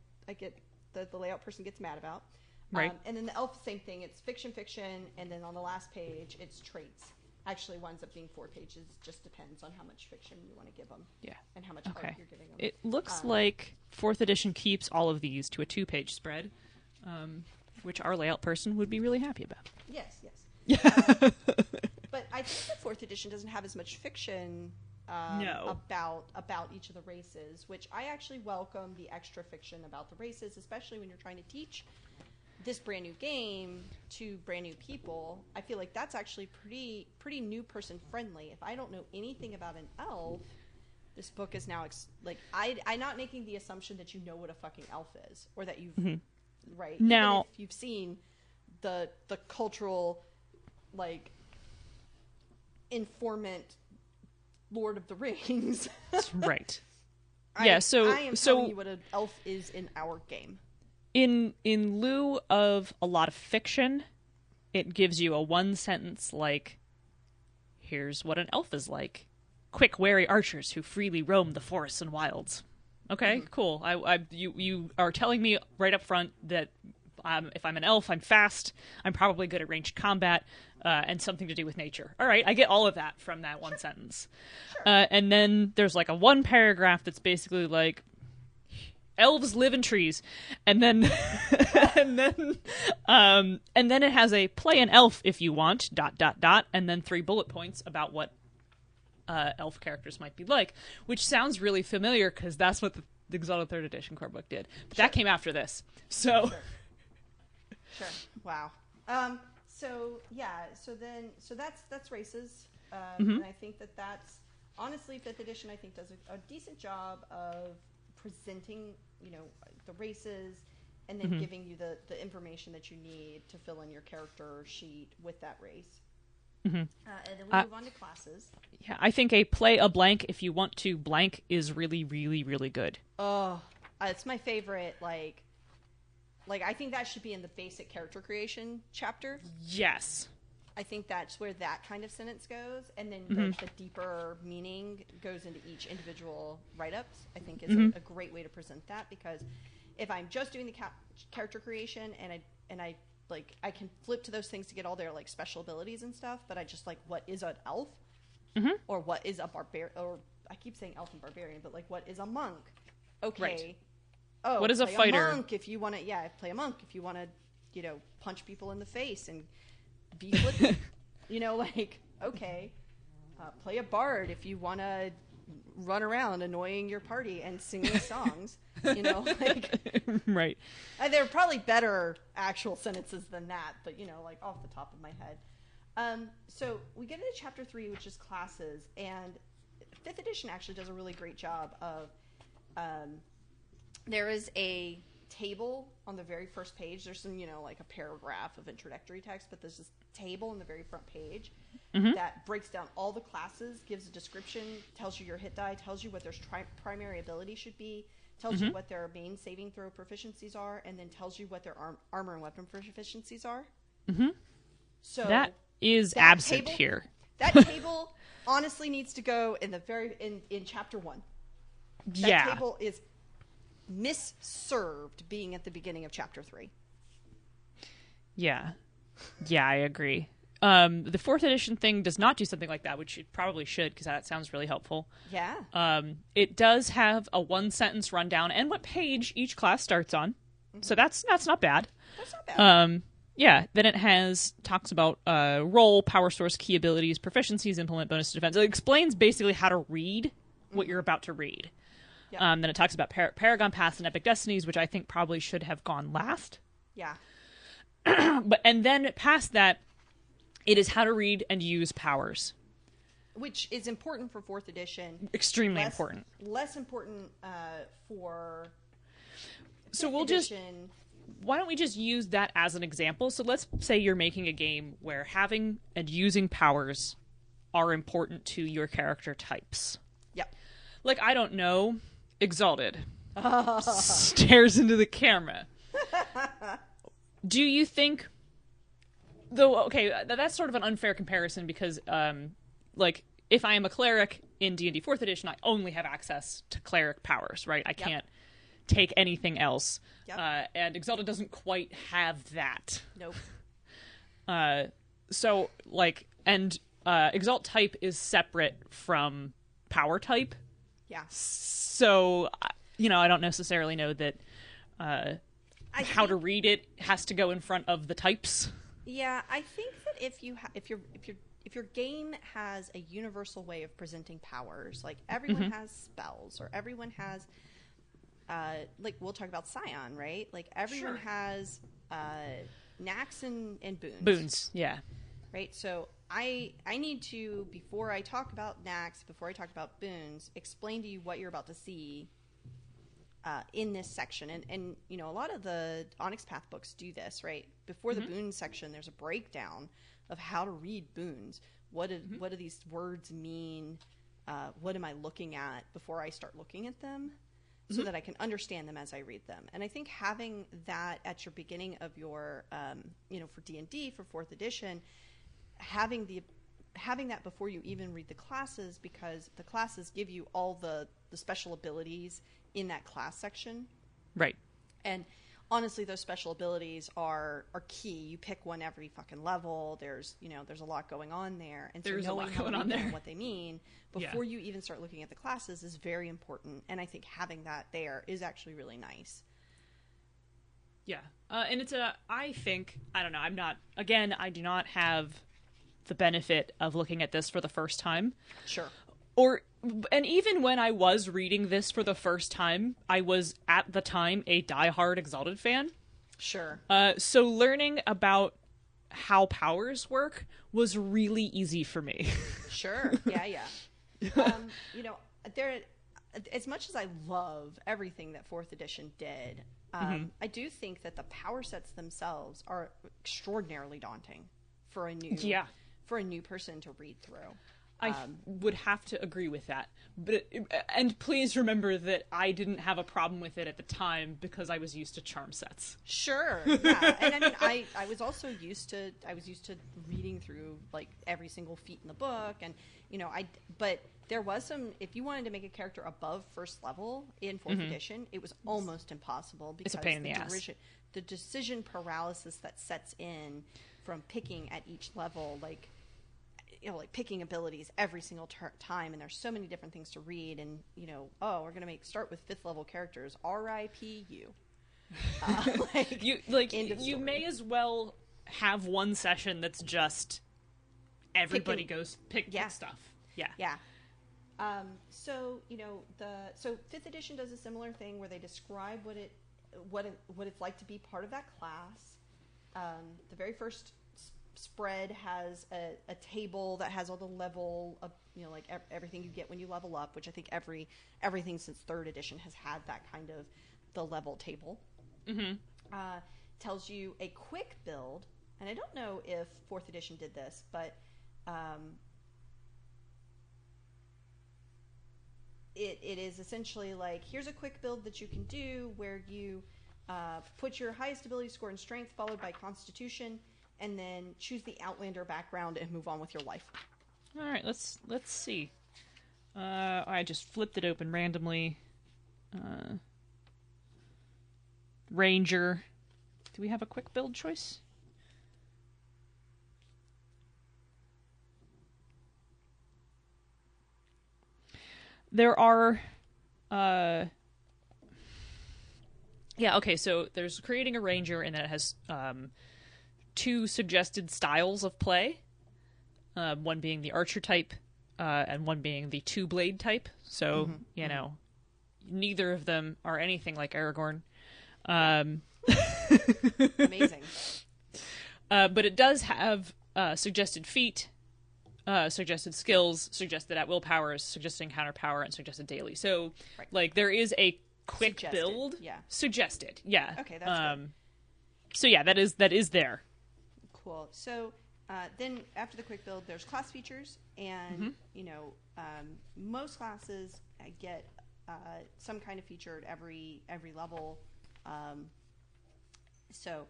the layout person gets mad about. Right. And then the elf, same thing. It's fiction, and then on the last page, it's traits. Actually, winds up being 4 pages. Just depends on how much fiction you want to give them. Yeah. And how much art you're giving them. It looks like 4th edition keeps all of these to a 2-page spread, which our layout person would be really happy about. Yes. But I think that 4th edition doesn't have as much fiction about each of the races, which I actually welcome the extra fiction about the races, especially when you're trying to teach this brand new game to brand new people. I feel like that's actually pretty new person friendly. If I don't know anything about an elf, this book is now I'm not making the assumption that you know what a fucking elf is, or that you've right now if you've seen the cultural like informant Lord of the Rings. Right. I am telling you what an elf is in our game. In lieu of a lot of fiction, it gives you a 1-sentence like, here's what an elf is like. Quick, wary archers who freely roam the forests and wilds. Okay, cool. You are telling me right up front that if I'm an elf, I'm fast, I'm probably good at ranged combat, and something to do with nature. All right, I get all of that from that one sentence. Sure. And then there's like a 1 paragraph that's basically like, elves live in trees, and then and then it has a play an elf if you want ... and then 3 bullet points about what elf characters might be like, which sounds really familiar because that's what the Exalted 3rd Edition core book did. But that came after this, so sure. Wow. So that's races, and I think that's honestly 5th edition I think does a decent job of presenting the races, and then giving you the information that you need to fill in your character sheet with that race. And then we move on to classes. Yeah, I think a play a blank if you want to blank is really, really, really good. Oh, it's my favorite. Like I think that should be in the basic character creation chapter. Yes. I think that's where that kind of sentence goes, and then the deeper meaning goes into each individual write-ups. I think is a great way to present that, because if I'm just doing the character creation and I I can flip to those things to get all their like special abilities and stuff, but I just like what is an elf, or what is a barbarian, or I keep saying elf and barbarian, but like what is a monk? Okay. Right. Oh, what is a fighter? A monk if you want to, play a monk if you want to, punch people in the face and be flippant. okay, play a bard if you want to run around annoying your party and singing songs. You know, like right. There are probably better actual sentences than that, but you know, like off the top of my head. So we get into chapter 3, which is classes, and 5th edition actually does a really great job of. There is a table on the very first page. There's some, you know, like a paragraph of introductory text, but there's this table on the very front page that breaks down all the classes, gives a description, tells you your hit die, tells you what their primary ability should be, tells you what their main saving throw proficiencies are, and then tells you what their armor and weapon proficiencies are. So that is absent here. That table honestly needs to go in the in chapter 1. That table is misserved being at the beginning of chapter 3. Yeah, I agree. The 4th edition thing does not do something like that, which it probably should, because that sounds really helpful. Yeah. It does have a 1-sentence rundown and what page each class starts on, so that's not bad. That's not bad. Yeah. Then it talks about role, power source, key abilities, proficiencies, implement, bonus to defense. It explains basically how to read what you're about to read. Yep. Then it talks about Paragon Paths and Epic Destinies, which I think probably should have gone last. Yeah. And then past that, it is how to read and use powers. Which is important for 4th edition. Extremely important. Less important for So we'll edition. Why don't we just use that as an example? So let's say you're making a game where having and using powers are important to your character types. Yep. Like, I don't know, Exalted stares into the camera. Do you think, though, okay, that's sort of an unfair comparison because, like, if I am a cleric in D&D 4th edition, I only have access to cleric powers, right? I can't take anything else. Yep. And Exalted doesn't quite have that. Nope. So, like, and Exalt type is separate from power type. Yeah. So, you know, I don't necessarily know that how to read it has to go in front of the types. Yeah, I think that if your game has a universal way of presenting powers, like everyone has spells or everyone has like we'll talk about Scion, right? Like everyone has knacks and boons. Boons, yeah. Right? So I need to, before I talk about knacks, before I talk about boons, explain to you what you're about to see in this section. And you know, a lot of the Onyx Path books do this, right? Before the boons section, there's a breakdown of how to read boons. What do these words mean? What am I looking at before I start looking at them? So that I can understand them as I read them. And I think having that at your beginning of your, you know, for D&D, for 4th edition, having that before you even read the classes, because the classes give you all the special abilities in that class section. Right. And honestly, those special abilities are key. You pick one every fucking level. There's a lot going on there. And there's so a lot knowing how going to on read them there. and what they mean before you even start looking at the classes is very important. And I think having that there is actually really nice. Yeah. And it's I do not have the benefit of looking at this for the first time. Sure. And even when I was reading this for the first time, I was at the time a diehard Exalted fan. Sure. So learning about how powers work was really easy for me. Sure. Yeah. You know, as much as I love everything that 4th edition did, I do think that the power sets themselves are extraordinarily daunting for a new person to read through. I would have to agree with that. And please remember that I didn't have a problem with it at the time because I was used to charm sets. Sure, yeah. And I mean, I was also used to reading through like every single feat in the book, and you know, but there was some. If you wanted to make a character above first level in 4th edition, it was almost impossible because it's a pain in the ass. The decision paralysis that sets in from picking at each level, like, you know, like picking abilities every single time, and there's so many different things to read, and you know, we're gonna start with 5th level characters. R.I.P. you. You may as well have one session that's just everybody goes pick stuff. Yeah. Yeah. So so 5th edition does a similar thing where they describe what it's like to be part of that class. The very first spread has a table that has all the level of like everything you get when you level up, which I think everything since 3rd edition has had that kind of the level table. Tells you a quick build, and I don't know if 4th edition did this, but it is essentially like, here's a quick build that you can do where you put your highest ability score in strength followed by constitution, and then choose the Outlander background and move on with your life. All right, let's see. I just flipped it open randomly. Ranger. Do we have a quick build choice? There are, so there's creating a ranger, and then it has 2 suggested styles of play, one being the archer type, and one being the 2-blade type, so, neither of them are anything like Aragorn. Amazing. But it does have suggested feat, suggested skills, suggested at will powers, suggested encounter power, and suggested daily. So, there is a quick build suggested. Yeah. Okay, that's good. So yeah, that is there. Cool. So then after the quick build, there's class features, and most classes get some kind of feature at every level. So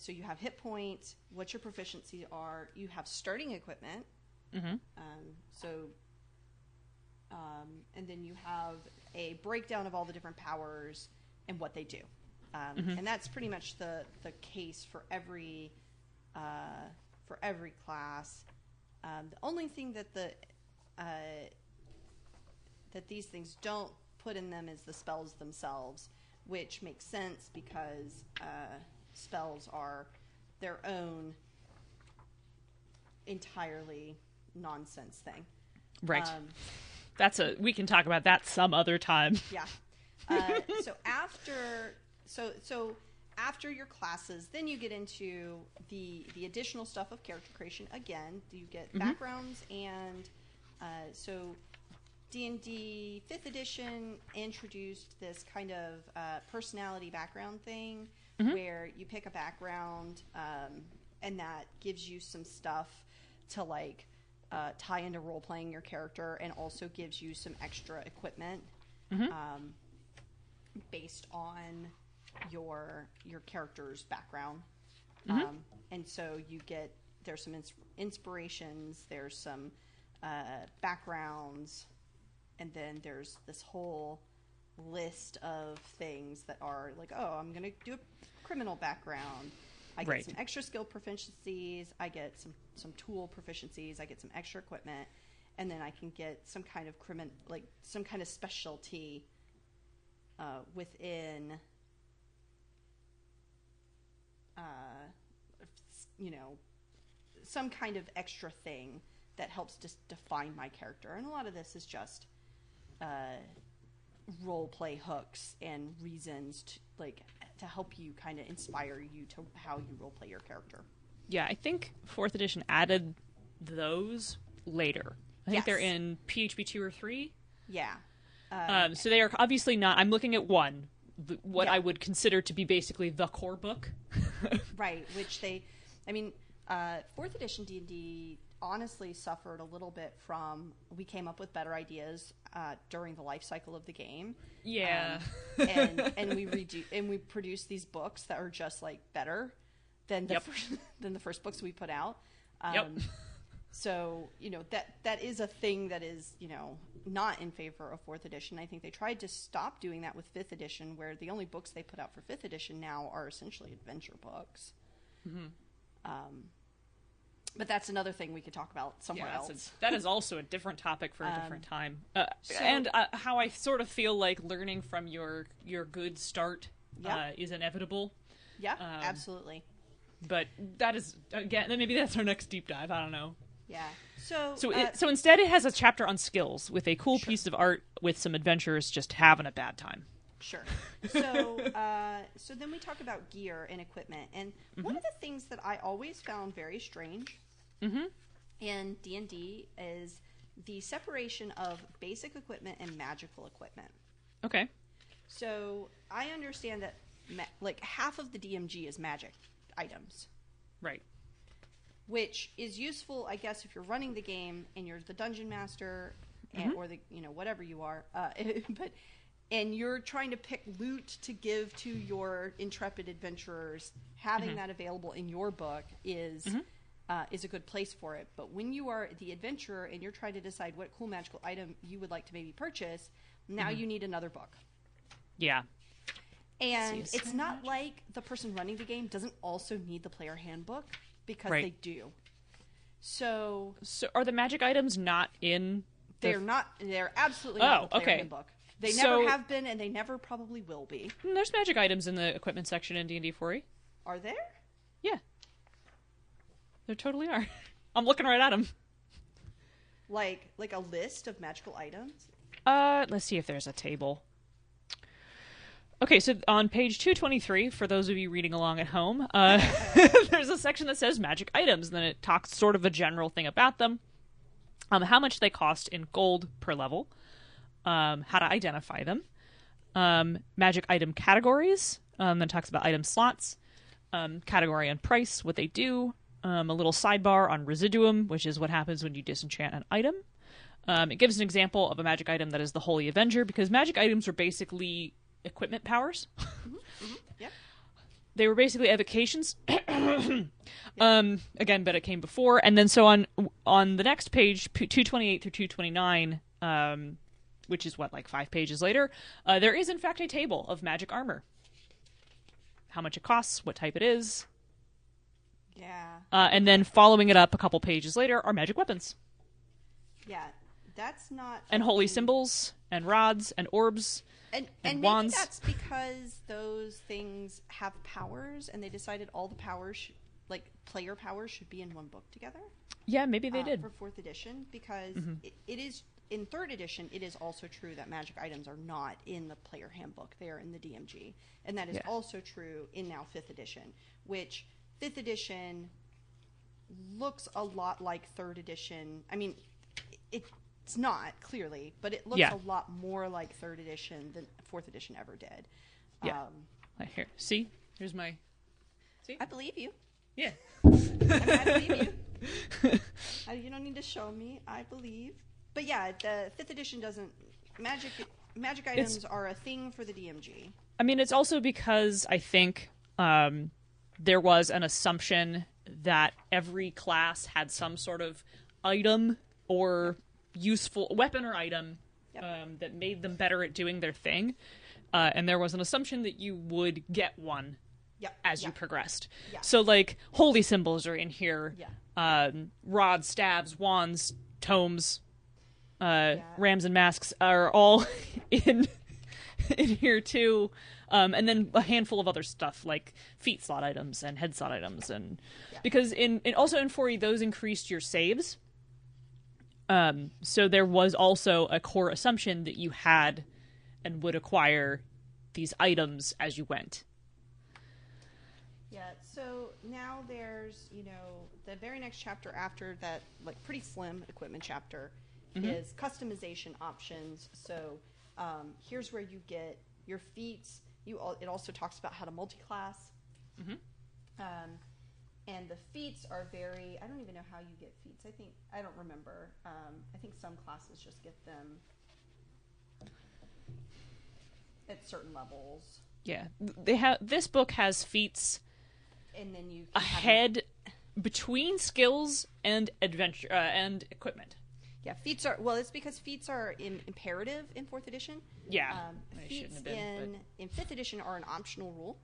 you have hit points, what your proficiencies are. You have starting equipment. And then you have a breakdown of all the different powers and what they do. And that's pretty much the case for every class. The only thing that that these things don't put in them is the spells themselves, which makes sense because spells are their own entirely nonsense thing. Right. We can talk about that some other time. Yeah. So after your classes, then you get into the additional stuff of character creation. Again, you get backgrounds, and so D&D 5th edition introduced this kind of personality background thing where you pick a background, and that gives you some stuff to tie into role-playing your character, and also gives you some extra equipment based on your character's background. And so there's some inspirations, there's some backgrounds, and then there's this whole list of things that are like, oh, I'm going to do a criminal background. I get some extra skill proficiencies. I get some tool proficiencies. I get some extra equipment, and then I can get some kind of some kind of specialty within, some kind of extra thing that helps to define my character. And a lot of this is just role play hooks and reasons to help you, kind of inspire you to how you role play your character. Yeah, I think 4th edition added those later. I think they're in PHB 2 or 3. Yeah. So they are obviously not. I'm looking at one, what I would consider to be basically the core book. Right, which 4th edition D&D honestly suffered a little bit from, we came up with better ideas during the life cycle of the game. Yeah. And we produced these books that are just better than the first books we put out. So, that is a thing that is, not in favor of 4th edition. I think they tried to stop doing that with 5th edition, where the only books they put out for 5th edition now are essentially adventure books. But that's another thing we could talk about somewhere else. That is also a different topic for a different time. And how I sort of feel like learning from your good start is inevitable. Yeah, absolutely. But that is, again, maybe that's our next deep dive. I don't know. Yeah. So So instead, it has a chapter on skills with a cool piece of art with some adventurers just having a bad time. Sure. So so then we talk about gear and equipment, and one of the things that I always found very strange in D&D is the separation of basic equipment and magical equipment. Okay. So I understand that like half of the DMG is magic items. Right. Which is useful, I guess, if you're running the game and you're the dungeon master or the whatever you are, and you're trying to pick loot to give to your intrepid adventurers. Having that available in your book is a good place for it. But when you are the adventurer and you're trying to decide what cool magical item you would like to maybe purchase, now you need another book. Yeah. And it's not like the person running the game doesn't also need the player handbook, because they do. So are the magic items not in? They're not. They're absolutely not in the player handbook. They never have been, and they never probably will be. There's magic items in the equipment section in D&D 4e. Are there? Yeah. There totally are. I'm looking right at them. Like a list of magical items? Let's see if there's a table. Okay, so on page 223, for those of you reading along at home, there's a section that says magic items, and then it talks sort of a general thing about them, how much they cost in gold per level, how to identify them, magic item categories, then talks about item slots, category and price, what they do, a little sidebar on residuum, which is what happens when you disenchant an item. It gives an example of a magic item that is the Holy Avenger, because magic items are basically equipment powers. Yep. They were basically evocations. Again, but it came before. And then so on the next page, 228 through 229, which is like 5 pages later, there is in fact a table of magic armor. How much it costs, what type it is. Yeah. And then following it up a couple pages later are magic weapons. Yeah. That's not... And holy symbols, and rods, and orbs, and wands. Maybe that's because those things have powers, and they decided all the powers, player powers, should be in one book together. Yeah, maybe they did. For 4th edition, because it is... In 3rd edition, it is also true that magic items are not in the player handbook. They are in the DMG. And that is also true in now 5th edition, which 5th edition looks a lot like 3rd edition. I mean, it's not, clearly, but it looks a lot more like 3rd edition than 4th edition ever did. Yeah. Here. See? Here's my... See? I believe you. Yeah. I believe you. You don't need to show me. I believe. But yeah, the 5th edition doesn't... Magic items are a thing for the DMG. I mean, it's also because I think there was an assumption that every class had some sort of item or useful weapon or item that made them better at doing their thing. And there was an assumption that you would get one as you progressed. Yeah. So, like, holy symbols are in here. Yeah. Rods, staves, wands, tomes... rams and masks are all in here too, and then a handful of other stuff like feet slot items and head slot items, and because also in 4e those increased your saves, so there was also a core assumption that you had and would acquire these items as you went. Yeah, so now there's the very next chapter after that, like pretty slim equipment chapter. Is customization options. So here's where you get your feats. It also talks about how to multi-class. And the feats are very... I don't even know how you get feats. I don't remember. I think some classes just get them at certain levels. Yeah, this book has feats, and then you ahead between skills and adventure and equipment. Yeah, feats are... Well, it's because feats are imperative in 4th edition. Yeah. Feats in 5th edition are an optional rule.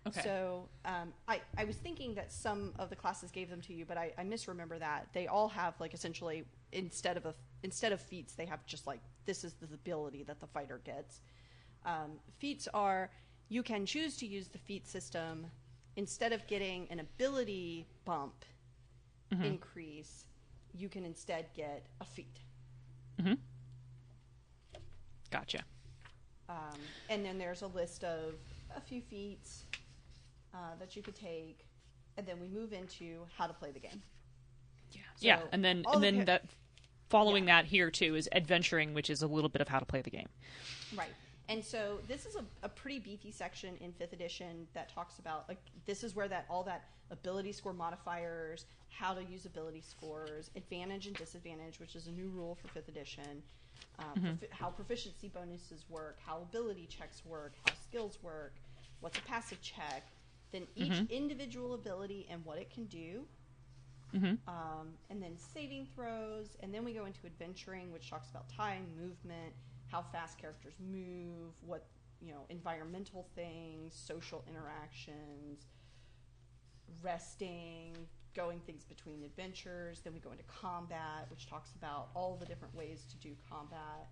Okay. So I was thinking that some of the classes gave them to you, but I misremember that. They all have, like, essentially, instead of feats, they have just, like, this is the ability that the fighter gets. Feats are... You can choose to use the feat system instead of getting an ability bump increase. you can instead get a feat. Mm-hmm. Gotcha. And then there's a list of a few feats that you could take, and then we move into how to play the game. Yeah, and then that following that here too is adventuring, which is a little bit of how to play the game. Right. And so this is a pretty beefy section in 5th edition that talks about, like, this is where all that ability score modifiers, how to use ability scores, advantage and disadvantage, which is a new rule for 5th edition, how proficiency bonuses work, how ability checks work, how skills work, what's a passive check, then each individual ability and what it can do, and then saving throws, and then we go into adventuring, which talks about time, movement, how fast characters move, what, environmental things, social interactions, resting, going things between adventures. Then we go into combat, which talks about all the different ways to do combat.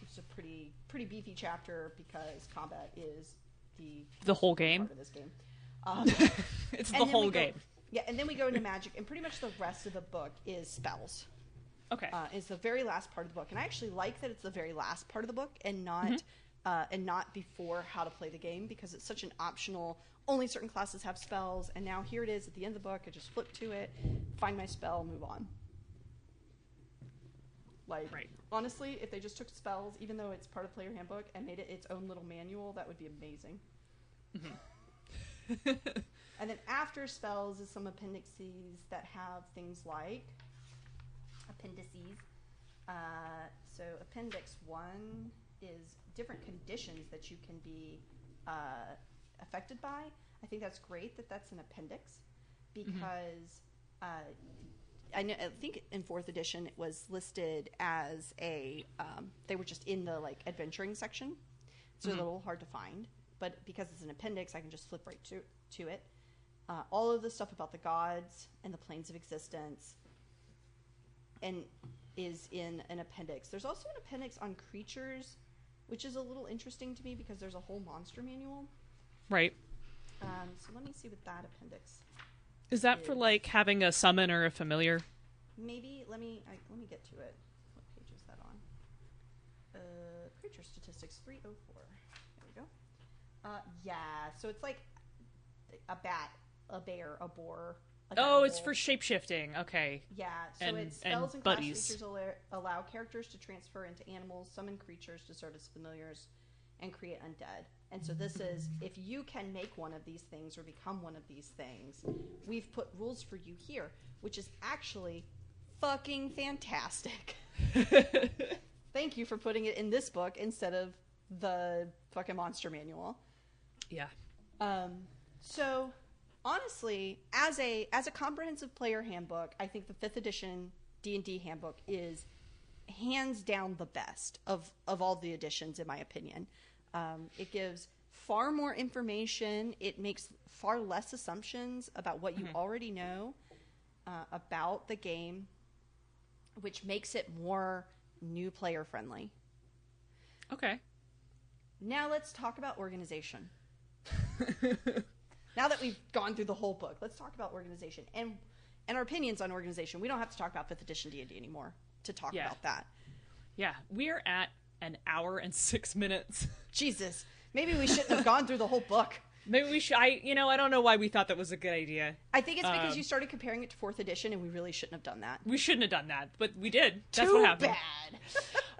It's a pretty beefy chapter because combat is the whole game. Part of this game. It's the whole game. Yeah, and then we go into magic, and pretty much the rest of the book is spells. Okay. It's the very last part of the book, and I actually like that it's the very last part of the book and not before how to play the game, because it's such an optional. Only certain classes have spells, and now here it is at the end of the book. I just flip to it, find my spell, move on. Honestly, if they just took spells, even though it's part of Player Handbook, and made it its own little manual, that would be amazing. And then after spells is some appendices that have things like appendices. So Appendix 1 is different conditions that you can be affected by. I think that's great that that's an appendix, because I think in 4th edition it was listed as they were just in the adventuring section, so a little hard to find. But because it's an appendix, I can just flip right to it. All of the stuff about the gods and the planes of existence and is in an appendix. There's also an appendix on creatures, which is a little interesting to me because there's a whole monster manual. Right. So let me see what that appendix is. That for having a summon or a familiar? Maybe. Let me get to it. What page is that on? Creature statistics 304. There we go. Yeah. So it's like a bat, a bear, a boar. It's for shapeshifting. Okay. Yeah, so it's spells and class features allow characters to transfer into animals, summon creatures to serve as familiars, and create undead. And so this is, if you can make one of these things or become one of these things, we've put rules for you here, which is actually fucking fantastic. Thank you for putting it in this book instead of the fucking monster manual. Yeah. So honestly, as a comprehensive player handbook, I think the 5th edition D&D handbook is hands down the best of all the editions, in my opinion. It gives far more information. It makes far less assumptions about what you already know about the game, which makes it more new player friendly. Okay. Now let's talk about organization. Now that we've gone through the whole book, let's talk about organization and our opinions on organization. We don't have to talk about 5th edition D&D anymore to talk about that. Yeah, we're at an hour and 6 minutes. Jesus, maybe we shouldn't have gone through the whole book. Maybe we should. I don't know why we thought that was a good idea. I think it's because you started comparing it to 4th edition, and we really shouldn't have done that. We shouldn't have done that, but we did. That's Too what happened.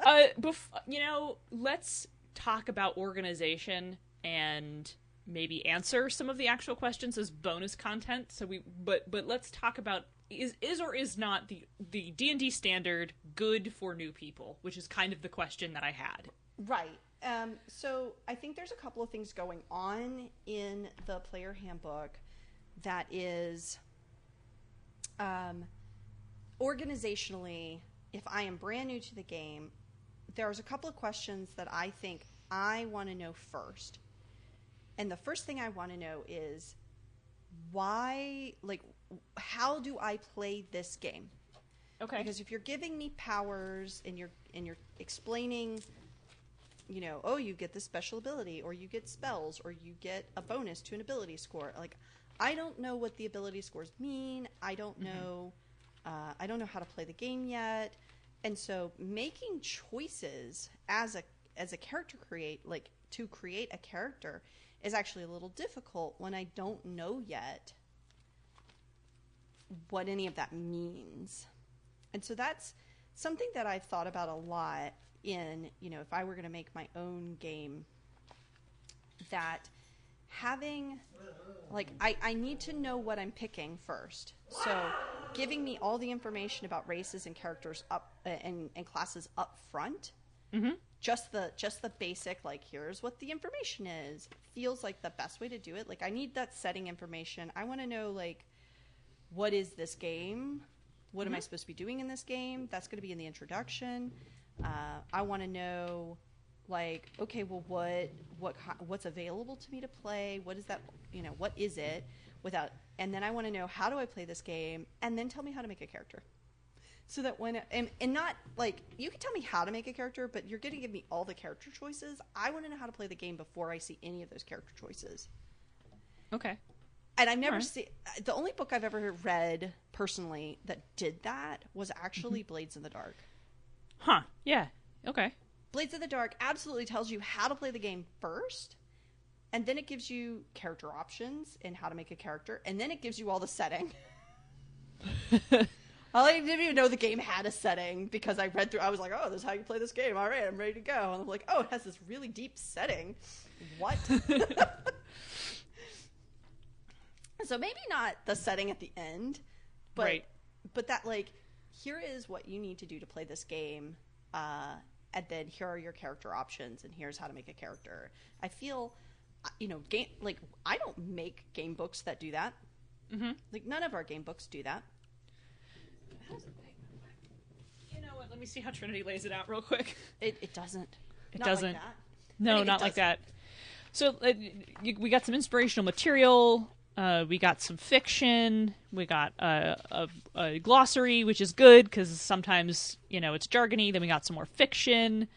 Bad. Let's talk about organization and maybe answer some of the actual questions as bonus content. So but let's talk about is or is not the D&D standard good for new people, which is kind of the question that I had. Right. So I think there's a couple of things going on in the player handbook that is organizationally, if I am brand new to the game, there's a couple of questions that I think I want to know first. And the first thing I want to know is why, how do I play this game? Okay. Because if you're giving me powers and you're explaining, you get this special ability, or you get spells, or you get a bonus to an ability score. I don't know what the ability scores mean. I don't know. I don't know how to play the game yet. And so making choices as a character to create a character is actually a little difficult when I don't know yet what any of that means. And so that's something that I've thought about a lot in, if I were going to make my own game, that having, I need to know what I'm picking first. So giving me all the information about races and characters up and classes up front, just the basic, here's what the information is, feels like the best way to do it. I need that setting information. I want to know, what is this game? What am I supposed to be doing in this game? That's going to be in the introduction. I want to know, okay, well, what's available to me to play? What is that? What is it? And then I want to know, how do I play this game? And then tell me how to make a character. So that and not you can tell me how to make a character, but you're going to give me all the character choices. I want to know how to play the game before I see any of those character choices. Okay. And I've never seen, the only book I've ever read personally that did that was actually Blades in the Dark. Huh. Yeah. Okay. Blades in the Dark absolutely tells you how to play the game first, and then it gives you character options and how to make a character, and then it gives you all the setting. I didn't even know the game had a setting because I read through. I was like, "Oh, this is how you play this game. All right, I'm ready to go." And I'm like, "Oh, it has this really deep setting. What?" So maybe not the setting at the end, but right. But that here is what you need to do to play this game, and then here are your character options, and here's how to make a character. I feel, game I don't make game books that do that. None of our game books do that. You know what? Let me see how Trinity lays it out real quick. It doesn't. It not doesn't. Like that. No, not like that. So we got some inspirational material. We got some fiction. We got a glossary, which is good because sometimes it's jargony. Then we got some more fiction.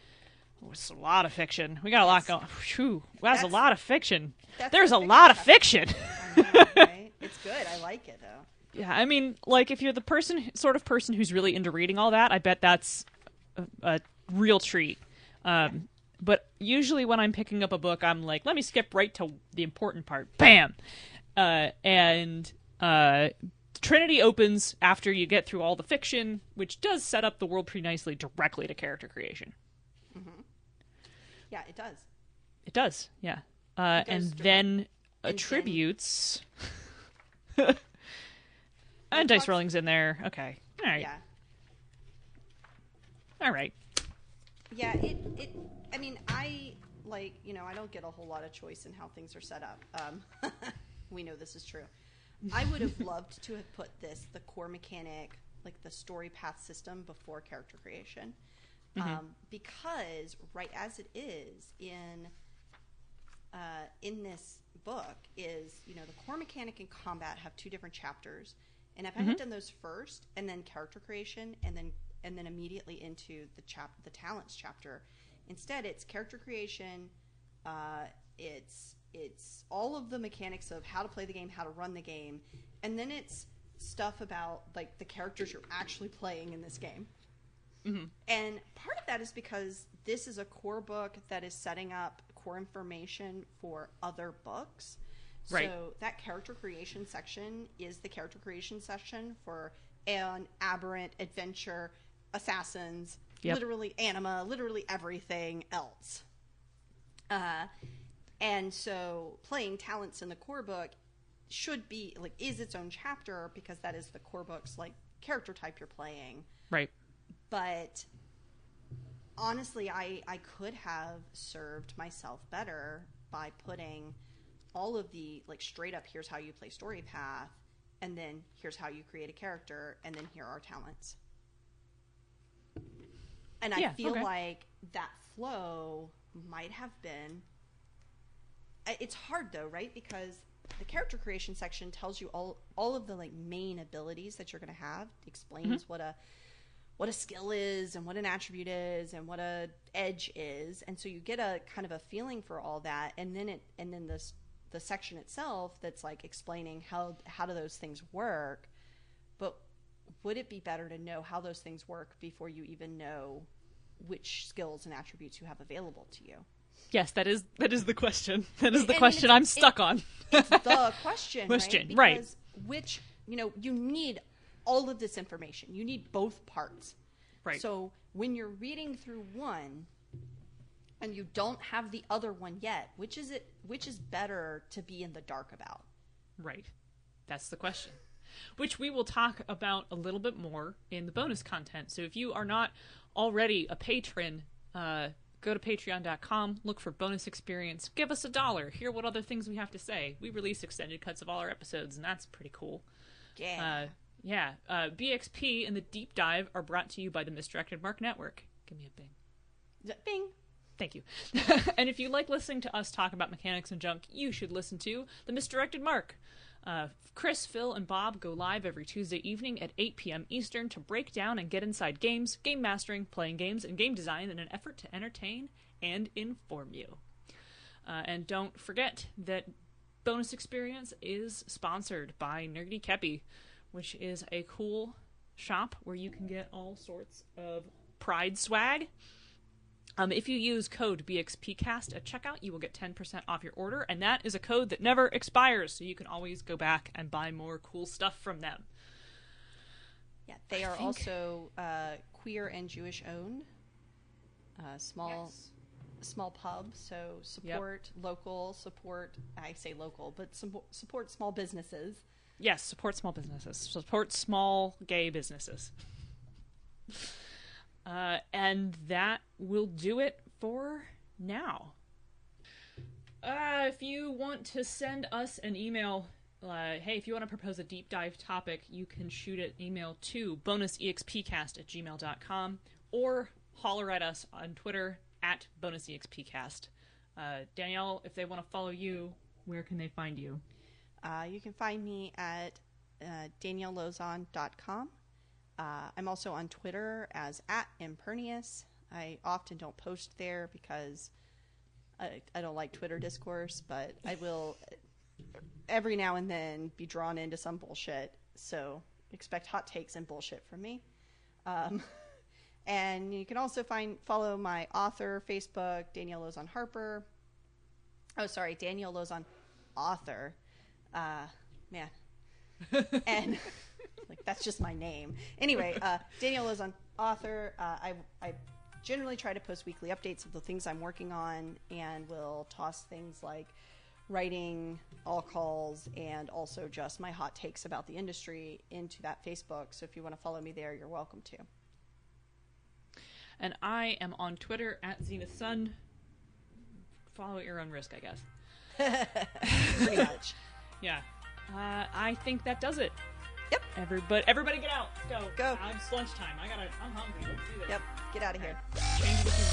Oh, it's a lot of fiction. We got a lot going. Whew, that's a lot of fiction. There's a lot of fiction. I know, right? It's good. I like it though. Yeah, I mean, if you're the sort of person who's really into reading all that, I bet that's a real treat. But usually when I'm picking up a book, I'm like, let me skip right to the important part. Bam! And Trinity opens after you get through all the fiction, which does set up the world pretty nicely directly to character creation. Yeah, it does. It does, yeah. And then attributes... And dice rolling's in there. Okay. All right. Yeah. All right. Yeah, I mean, I don't get a whole lot of choice in how things are set up. We know this is true. I would have loved to have put the core mechanic, the story path system before character creation. Because right as it is in this book is, the core mechanic and combat have two different chapters. And if I had done those first, and then character creation, and then immediately into the talents chapter, instead it's character creation. It's all of the mechanics of how to play the game, how to run the game, and then it's stuff about the characters you're actually playing in this game. And part of that is because this is a core book that is setting up core information for other books. Right. So that character creation section is the character creation section for an aberrant, adventure, assassins, literally anima, literally everything else. And so playing talents in the core book should be is its own chapter because that is the core book's character type you're playing. Right. But honestly, I could have served myself better by putting all of the straight up, here's how you play story path, and then here's how you create a character, and then here are talents. And I feel like that flow might have been. It's hard though, right? Because the character creation section tells you all of the main abilities that you're going to have. It explains what a skill is and what an attribute is and what a edge is, and so you get a kind of a feeling for all that, and then the section itself that's explaining how do those things work. But would it be better to know how those things work before you even know which skills and attributes you have available to you? Yes, that is the question. That is the question I'm stuck on. It's the question, right? Because which, you need all of this information. You need both parts. Right. So when you're reading through one and you don't have the other one yet, which is better to be in the dark about? Right. That's the question. Which we will talk about a little bit more in the bonus content. So if you are not already a patron, go to patreon.com, look for bonus experience, give us $1, hear what other things we have to say. We release extended cuts of all our episodes, and that's pretty cool. Yeah. BXP and the Deep Dive are brought to you by the Misdirected Mark Network. Give me a bing. Bing. Thank you. And if you like listening to us talk about mechanics and junk, you should listen to the Misdirected Mark. Chris, Phil, and Bob go live every Tuesday evening at 8 p.m. Eastern to break down and get inside games, game mastering, playing games, and game design in an effort to entertain and inform you. And don't forget that Bonus Experience is sponsored by Nerdy Kepi, which is a cool shop where you can get all sorts of Pride swag. If you use code BXPcast at checkout, you will get 10% off your order, and that is a code that never expires, so you can always go back and buy more cool stuff from them. Yeah, they are also queer and Jewish owned, small pub, so support local, I say local, but support small businesses. Yes, support small businesses. Support small gay businesses. And that will do it for now. If you want to send us an email, hey, if you want to propose a deep dive topic, you can shoot an email to bonusexpcast@gmail.com or holler at us on Twitter at bonusexpcast. Danielle, if they want to follow you, where can they find you? You can find me at daniellelozon.com. I'm also on Twitter as @Impernius. I often don't post there because I don't like Twitter discourse, but I will every now and then be drawn into some bullshit. So expect hot takes and bullshit from me. And you can also follow my author Facebook, Danielle Lozon Harper. Oh, sorry, Danielle Lozon author. Man. And that's just my name. Anyway, Danielle Lozon author. I generally try to post weekly updates of the things I'm working on, and will toss things like writing, all calls, and also just my hot takes about the industry into that Facebook. So if you want to follow me there, you're welcome to. And I am on Twitter at ZenithSun. Follow at your own risk, I guess. Pretty much. Yeah. I think that does it. Yep. Everybody get out. Let's Go. It's lunchtime. I'm hungry. Let's do this. Yep. Get out of here. Change it if you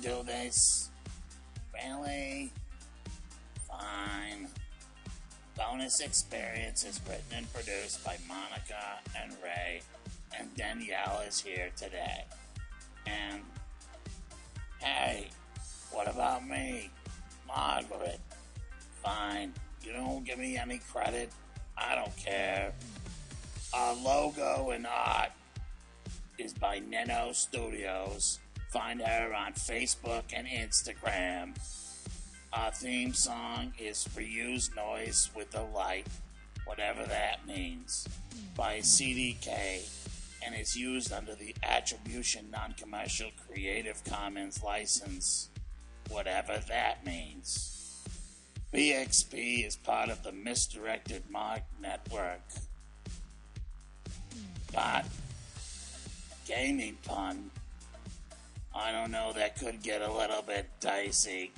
do this? Really? Fine. Bonus Experience is written and produced by Monica and Ray, and Danielle is here today. And, hey, what about me? Margaret. Fine. You don't give me any credit. I don't care. Our logo and art is by Neno Studios. Find her on Facebook and Instagram. Our theme song is Reuse Noise with the Light, whatever that means, by CDK, and is used under the Attribution Non-Commercial Creative Commons license, whatever that means. BXP is part of the Misdirected Mark Network. But, gaming pun, I don't know, that could get a little bit dicey.